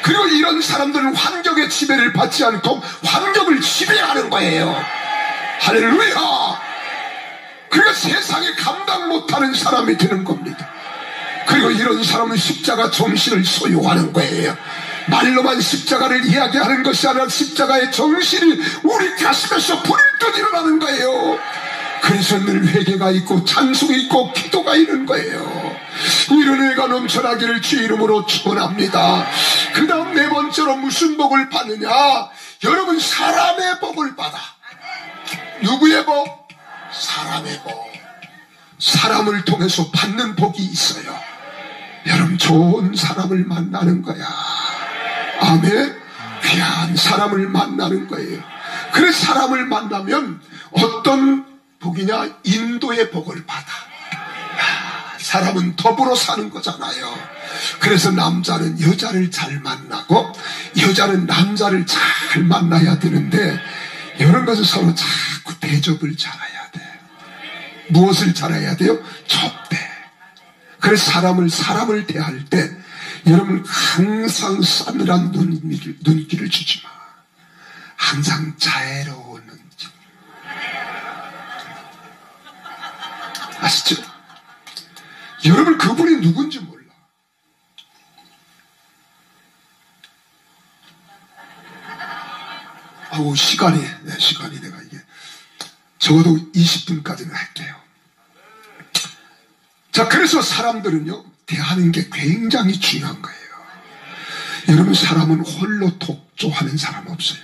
그리고 이런 사람들은 환경의 지배를 받지 않고 환경을 지배하는 거예요. 할렐루야. 그리고 세상에 감당 못하는 사람이 되는 겁니다. 그리고 이런 사람은 십자가 정신을 소유하는 거예요. 말로만 십자가를 이야기하는 것이 아니라 십자가의 정신이 우리 가슴에서 불을 떠 일어나는 거예요. 그래서 늘 회개가 있고 찬송이 있고 기도가 있는 거예요. 이런 은혜가 넘쳐나기를 주의 이름으로 축원합니다. 그 다음 네 번째로 무슨 복을 받느냐? 여러분 사람의 복을 받아. 누구의 복? 사람의 복. 사람을 통해서 받는 복이 있어요. 여러분 좋은 사람을 만나는 거야. 아멘. 귀한 사람을 만나는 거예요. 그래서 사람을 만나면 어떤 복이냐? 인도의 복을 받아. 사람은 더불어 사는 거잖아요. 그래서 남자는 여자를 잘 만나고 여자는 남자를 잘 만나야 되는데 이런 것은 서로 자꾸 대접을 잘해야 돼. 무엇을 잘해야 돼요? 접대. 그래서 사람을 대할 때 여러분 항상 싸늘한 눈길을 주지 마. 항상 자애로운 눈길. 아시죠? 여러분 그분이 누군지 몰라. 시간이 내가 이게 적어도 20분까지는 할게요. 자, 그래서 사람들은요, 대하는 게 굉장히 중요한 거예요. 여러분, 사람은 홀로 독조하는 사람 없어요.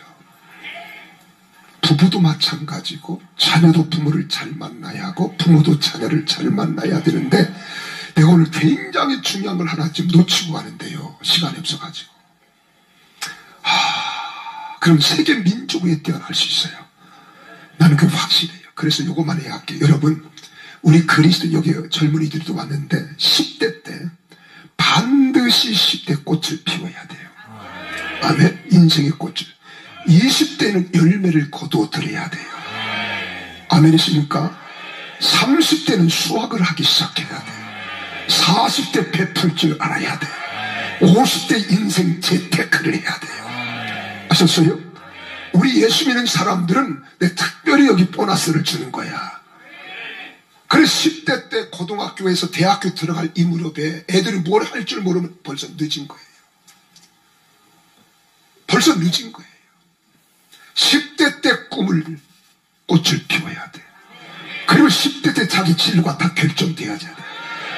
부부도 마찬가지고, 자녀도 부모를 잘 만나야 하고, 부모도 자녀를 잘 만나야 되는데, 내가 오늘 굉장히 중요한 걸 하나 지금 놓치고 가는데요. 시간이 없어가지고. 그럼 세계 민족 위에 뛰어날 수 있어요. 나는 그게 확실해요. 그래서 요것만 해야 할게요. 여러분, 우리 그리스도 여기 젊은이들도 왔는데 10대 때 반드시 10대 꽃을 피워야 돼요. 아멘. 인생의 꽃을. 20대는 열매를 거두어들여야 돼요. 아멘이십니까? 30대는 수확을 하기 시작해야 돼요. 40대 베풀 줄 알아야 돼요. 50대 인생 재테크를 해야 돼요. 아셨어요? 우리 예수 믿는 사람들은 특별히 여기 보너스를 주는 거야. 그래서 10대 때 고등학교에서 대학교 들어갈 이 무렵에 애들이 뭘 할 줄 모르면 벌써 늦은 거예요. 벌써 늦은 거예요. 10대 때 꽃을 피워야 돼. 그리고 10대 때 자기 진로가 다 결정돼야 돼.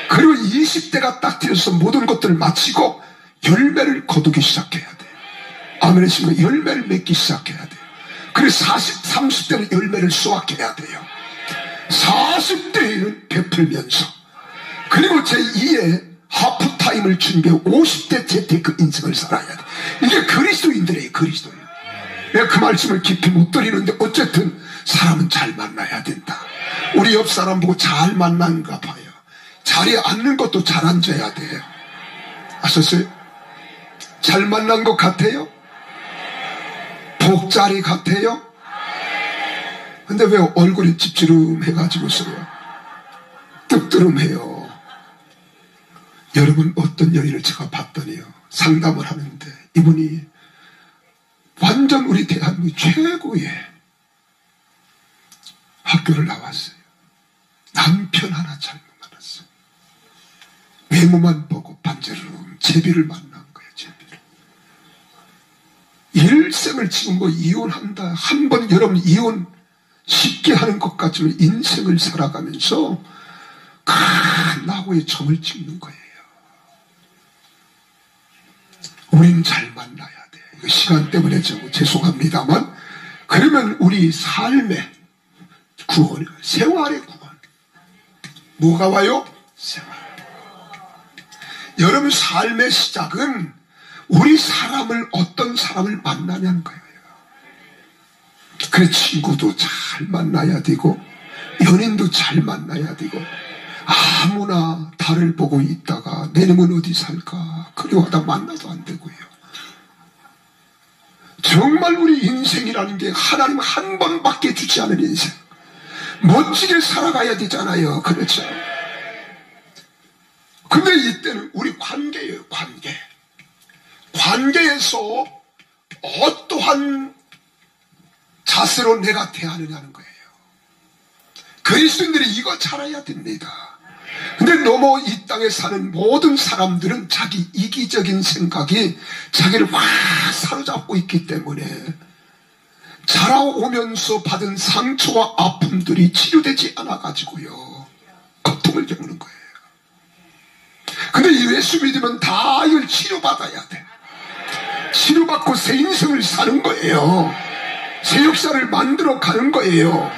그리고 20대가 딱 되어서 모든 것들을 마치고 열매를 거두기 시작해야 돼. 아멘. 열매를 맺기 시작해야 돼. 그리고 30대는 열매를 수확해야 돼요. 40대에는 베풀면서, 그리고 제2의 하프타임을 준비해 50대 재테크 인생을 살아야 돼. 이게 그리스도인들이에요. 그리스도인. 내가 그 말씀을 깊이 못 드리는데 어쨌든 사람은 잘 만나야 된다. 우리 옆 사람 보고 잘 만난가 봐요. 자리에 앉는 것도 잘 앉아야 돼요. 아셨어요? 잘 만난 것 같아요? 복자리 같아요? 근데 왜 얼굴이 찝찝해가지고서요? 뜨뜨름해요. 여러분, 어떤 여인을 제가 봤더니요, 상담을 하는데 이분이 완전 우리 대한민국 최고의 학교를 나왔어요. 남편 하나 잘못 만났어요. 외모만 보고 반지름 제비를 만난 거예요. 제비를. 일생을 지금 이혼한다, 한 번 여러분 이혼 쉽게 하는 것 같지만 인생을 살아가면서 큰 낙오의 점을 찍는 거예요. 우린 잘 만나야 돼. 이거 시간 때문에 죄송합니다만, 그러면 우리 삶의 구원, 생활의 구원. 뭐가 와요? 생활. 여러분, 삶의 시작은 우리 어떤 사람을 만나냐는 거예요. 그래, 친구도 잘 만나야 되고, 연인도 잘 만나야 되고, 아무나 달을 보고 있다가 내 놈은 어디 살까 그리워하다 만나도 안 되고요. 정말 우리 인생이라는 게 하나님 한 번밖에 주지 않은 인생, 멋지게 살아가야 되잖아요. 그렇죠? 근데 이때는 우리 관계예요. 관계에서 어떠한 자세로 내가 대하느냐는 거예요. 그리스도인들이 이거 잘 알아야 됩니다. 근데 너무 이 땅에 사는 모든 사람들은 자기 이기적인 생각이 자기를 확 사로잡고 있기 때문에 자라오면서 받은 상처와 아픔들이 치료되지 않아가지고요, 고통을 겪는 거예요. 근데 이 예수 믿으면 다 이걸 치료받아야 돼. 치료받고 새 인생을 사는 거예요. 새 역사를 만들어 가는 거예요.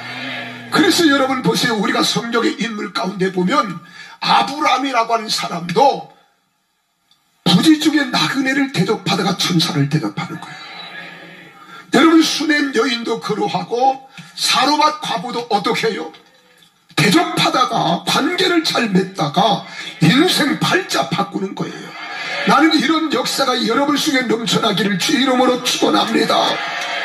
그래서 여러분 보세요. 우리가 성경의 인물 가운데 보면 아브라함이라고 하는 사람도 부지 중에 나그네를 대접하다가 천사를 대접하는 거예요. 여러분, 수넴 여인도 그러하고 사로밧 과부도 어떻게 해요? 대접하다가 관계를 잘 맺다가 인생 발자 바꾸는 거예요. 나는 이런 역사가 여러분 속에 넘쳐나기를 주 이름으로 축원합니다.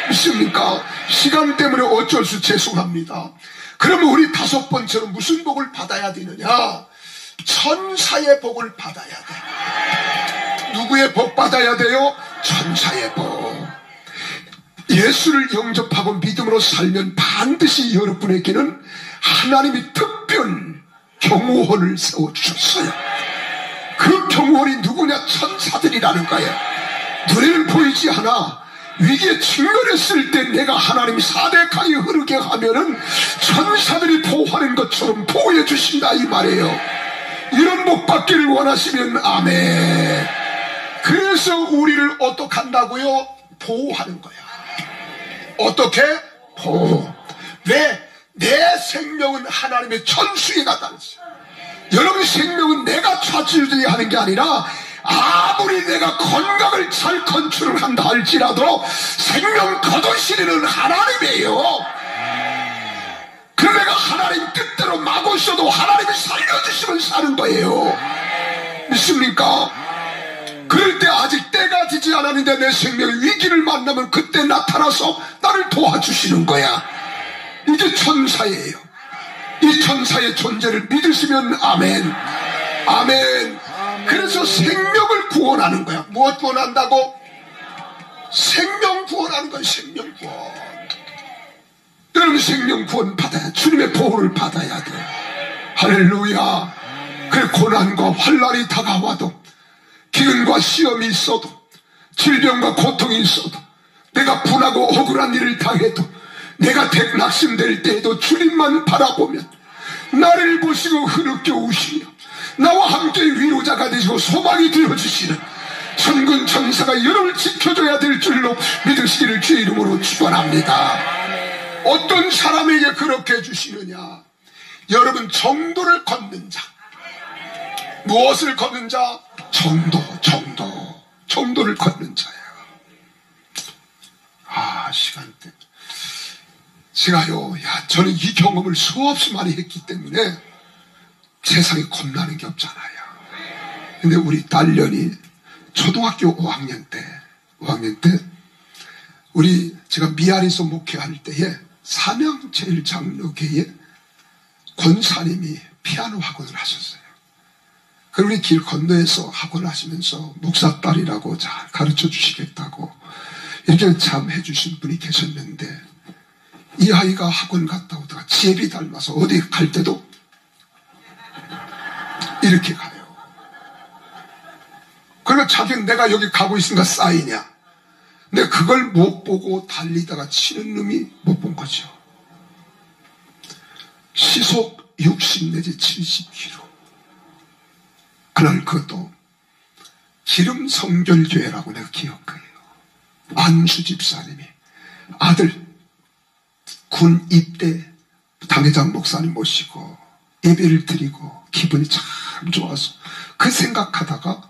믿습니까? 시간 때문에 어쩔 수 죄송합니다. 그러면 우리 5번째로 무슨 복을 받아야 되느냐? 천사의 복을 받아야 돼. 누구의 복 받아야 돼요? 천사의 복. 예수를 영접하고 믿음으로 살면 반드시 여러분에게는 하나님이 특별 경호원을 세워주셨어요. 그 경호원이 누구냐? 천사들이라는 거예요. 눈에는 보이지 않아. 위기에 직면했을 때 내가 하나님이 사대강이 흐르게 하면은 천사들이 보호하는 것처럼 보호해 주신다 이 말이에요. 이런 복 받기를 원하시면 아멘. 그래서 우리를 어떻게 한다고요? 보호하는 거야. 어떻게? 보호. 왜? 내 생명은 하나님의 천수에 갖다 놨어요. 여러분 생명은 내가 좌지우지해야 하는 게 아니라 아무리 내가 건강을 잘 컨트롤 한다 할지라도 생명 거두시는 하나님이에요. 그럼 내가 하나님 뜻대로 마고 있어도 하나님이 살려주시면 사는 거예요. 믿습니까? 그럴 때 아직 때가 되지 않았는데 내 생명의 위기를 만나면 그때 나타나서 나를 도와주시는 거야. 이게 천사예요. 이 천사의 존재를 믿으시면 아멘. 아멘. 그래서 생명을 구원하는 거야. 무엇 구원한다고? 생명 구원하는 거야. 생명 구원. 여러분 생명 구원 받아야, 주님의 보호를 받아야 돼. 할렐루야. 그 고난과 환난이 다가와도, 기근과 시험이 있어도, 질병과 고통이 있어도, 내가 분하고 억울한 일을 당해도, 내가 낙심될 때에도 주님만 바라보면 나를 보시고 흐느껴 우시며 나와 함께 위로자가 되시고 소망이 되어주시는 천군 천사가 여러분을 지켜줘야 될 줄로 믿으시기를 주의 이름으로 축원합니다. 어떤 사람에게 그렇게 해주시느냐? 여러분 정도를 걷는 자. 무엇을 걷는 자? 정도를 걷는 자예요. 시간 때문에 제가요, 저는 이 경험을 수없이 많이 했기 때문에 세상에 겁나는 게 없잖아요. 근데 우리 딸년이 초등학교 5학년 때 제가 미아리에서 목회할 때에 삼양제일장로교회에 권사님이 피아노 학원을 하셨어요. 그러니 길 건너에서 학원을 하시면서 목사 딸이라고 잘 가르쳐 주시겠다고 이렇게 참 해주신 분이 계셨는데, 이 아이가 학원 갔다 오다가 제비 닮아서 어디 갈 때도 이렇게 가요. 그러니까 자기는 내가 여기 가고 있으니까 싸이냐. 근데 그걸 못 보고 달리다가 치는 놈이 못 본 거죠. 시속 60 내지 70km. 그날 그것도 기름성결교회라고 내가 기억해요. 안수 집사님이 아들 군 입대 당회장 목사님 모시고 예배를 드리고 기분이 참 좋아서 그 생각하다가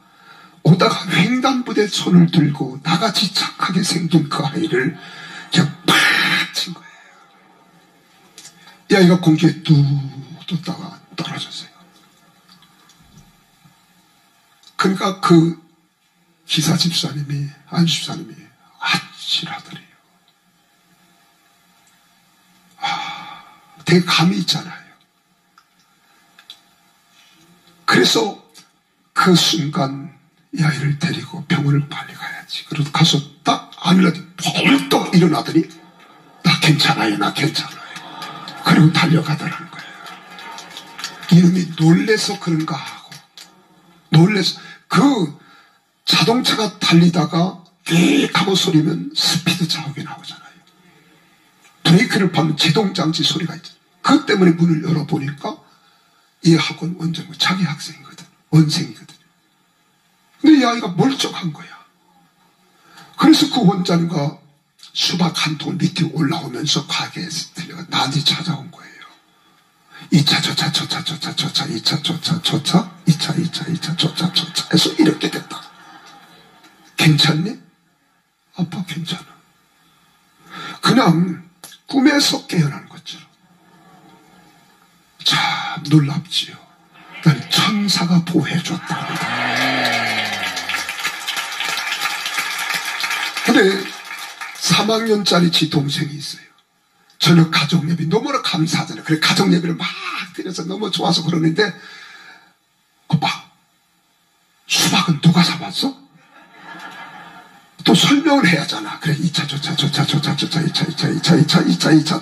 오다가 횡단부대 손을 들고 나같이 착하게 생긴 그 아이를 그냥 팍 친 거예요. 이 아이가 공기에 뚝 떴다가 떨어졌어요. 그러니까 그 기사 집사님이, 안수 집사님이 아찔하더래요. 되게 감이 있잖아요. 그래서 그 순간 이 아이를 데리고 병원을 빨리 가야지. 그래서 가서 딱 아니라도 벌떡 일어나더니 나 괜찮아요. 그리고 달려가더라는 거예요. 이놈이 놀래서 그런가 하고, 놀래서 그 자동차가 달리다가 삑 하고 소리면 스피드 자국이 나오잖아요. 브레이크를 밟는 제동장치 소리가 있잖아요. 그 때문에 문을 열어보니까 이 학원 원장은 자기 학생이거든. 원생이거든. 근데 이 아이가 멀쩡한 거야. 그래서 그 원장과 수박 한 통 밑에 올라오면서 가게에서 들려가 나한테 찾아온 거예요. 2차 조차 2차 조차 해서 이렇게 됐다. 괜찮니? 아빠 괜찮아. 그냥 꿈에서 깨어난 것처럼. 참 놀랍지요. 난 천사가 보호해줬답니다. 근데 3학년짜리 지 동생이 있어요. 저녁 가족예배 너무나 감사하잖아요. 그래 가족예배를 막 드려서 너무 좋아서 그러는데, 오빠 수박은 누가 사왔어? 또 설명을 해야 하잖아. 그래 2차 조차 2차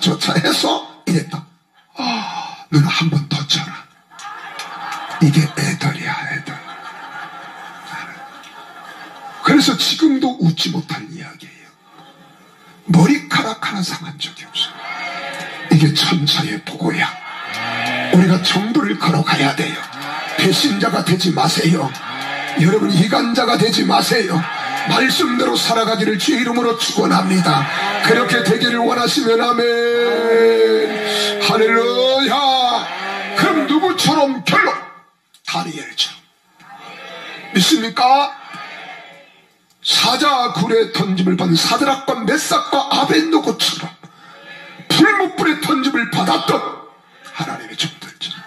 조차 해서 이랬다. 누나 한 번 더 쳐라. 이게 애들이야, 애들. 그래서 지금도 웃지 못할 이야기예요. 머리카락 하나 상한 적이 없어요. 이게 천사의 보고야. 우리가 정도를 걸어가야 돼요. 배신자가 되지 마세요. 여러분, 이간자가 되지 마세요. 말씀대로 살아가기를 주의 이름으로 축원합니다. 그렇게 되기를 원하시면 아멘. 할렐루야. 그럼 누구처럼? 결론 다니엘처럼. 믿습니까? 사자굴에 던짐을 받은 사드락과 메삭과 아벤노고처럼 불못불에 던짐을 받았던 하나님의 종들처럼.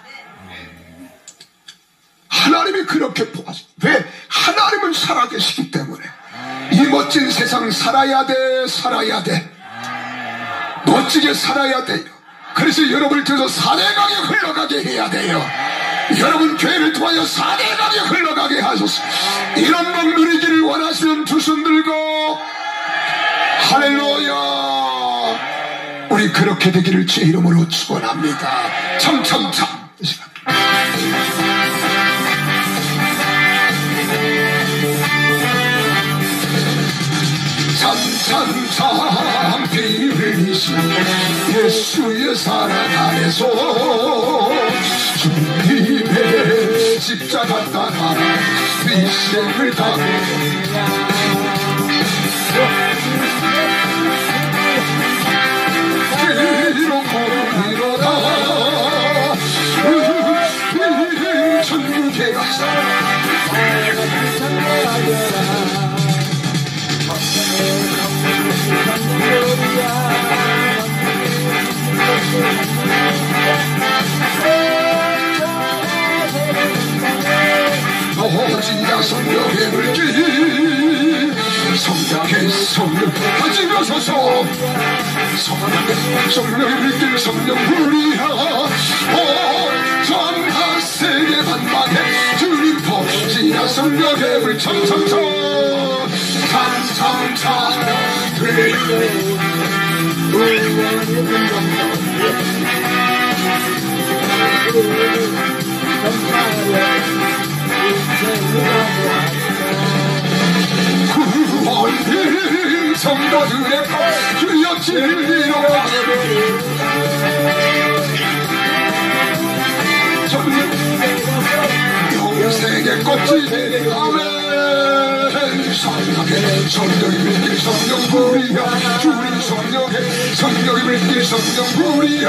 하나님이 그렇게 보았어요. 왜? 하나님은 살아계시기 때문에. 이 멋진 세상 살아야 돼. 멋지게 살아야 돼요. 그래서 여러분을 통해서 사대강이 흘러가게 해야 돼요. 여러분 교회를 통하여 사대강이 흘러가게 하소서. 이런 복 누리기를 원하시면 두 손 들고 할렐루야. 우리 그렇게 되기를 주의 이름으로 축원합니다. 참참참. 참참참 비밀이신 예수의 사랑 안에서 주님의 십자가 따라 비생을 다고 이로다 천국에 가서 너지가 성령의 물질 성령의 성령 가지마소서. 성령의 물질 성령불이야. 전하 세계 만방에 주님 법지야 성령의 물 참참참 구원을 성도들의 주여 진리로 영생의 꽃이 되리. 아멘. 성령의 성령의 물길 성령불이야. 주님 성령의 물길 성령불이야.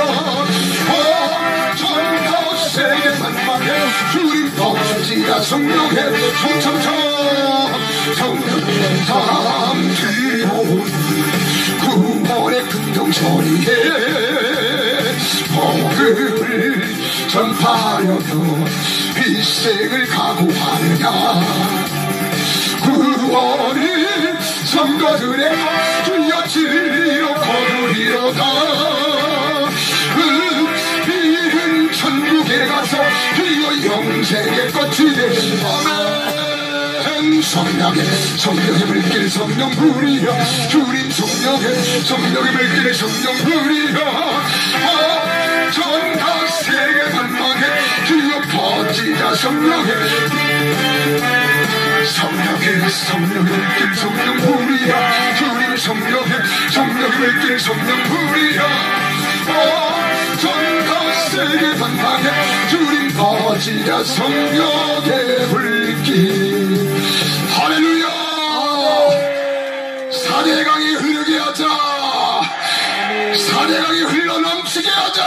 전도 세계 만방에 주님 법지가 성령의 성참참 성령의 잠들어온 구원의 긍정소리에 복음을 전파하여도 일생을 각오하느냐. 구원이 성도들의 주여 진리로 거두리로다. 이른 천국에 가서 주여 영생의 꽃이 되시. 아멘. 성령의 물길 성령불이야. 주님 성령의 물길 성령불이야. 전다 세계 만방에 주여 퍼지자 성령의 물길 성령불이야. 주님 성령의 물길 성령불이야. 전다 세계 만방에 주님 퍼지자 성령의 물길. 할렐루야. 사대강이 흐르게 하자. 사대강이 흘러넘치게 하자.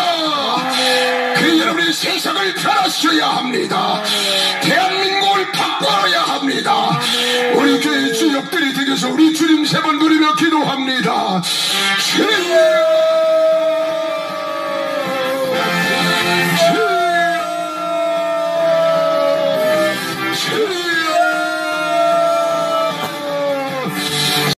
그 여러분이 세상을 변화시켜야 합니다. 대한민국을 바꿔야 합니다. 우리 교회 주역들이 되셔서 우리 주님 세 번 부르며 기도합니다. 주님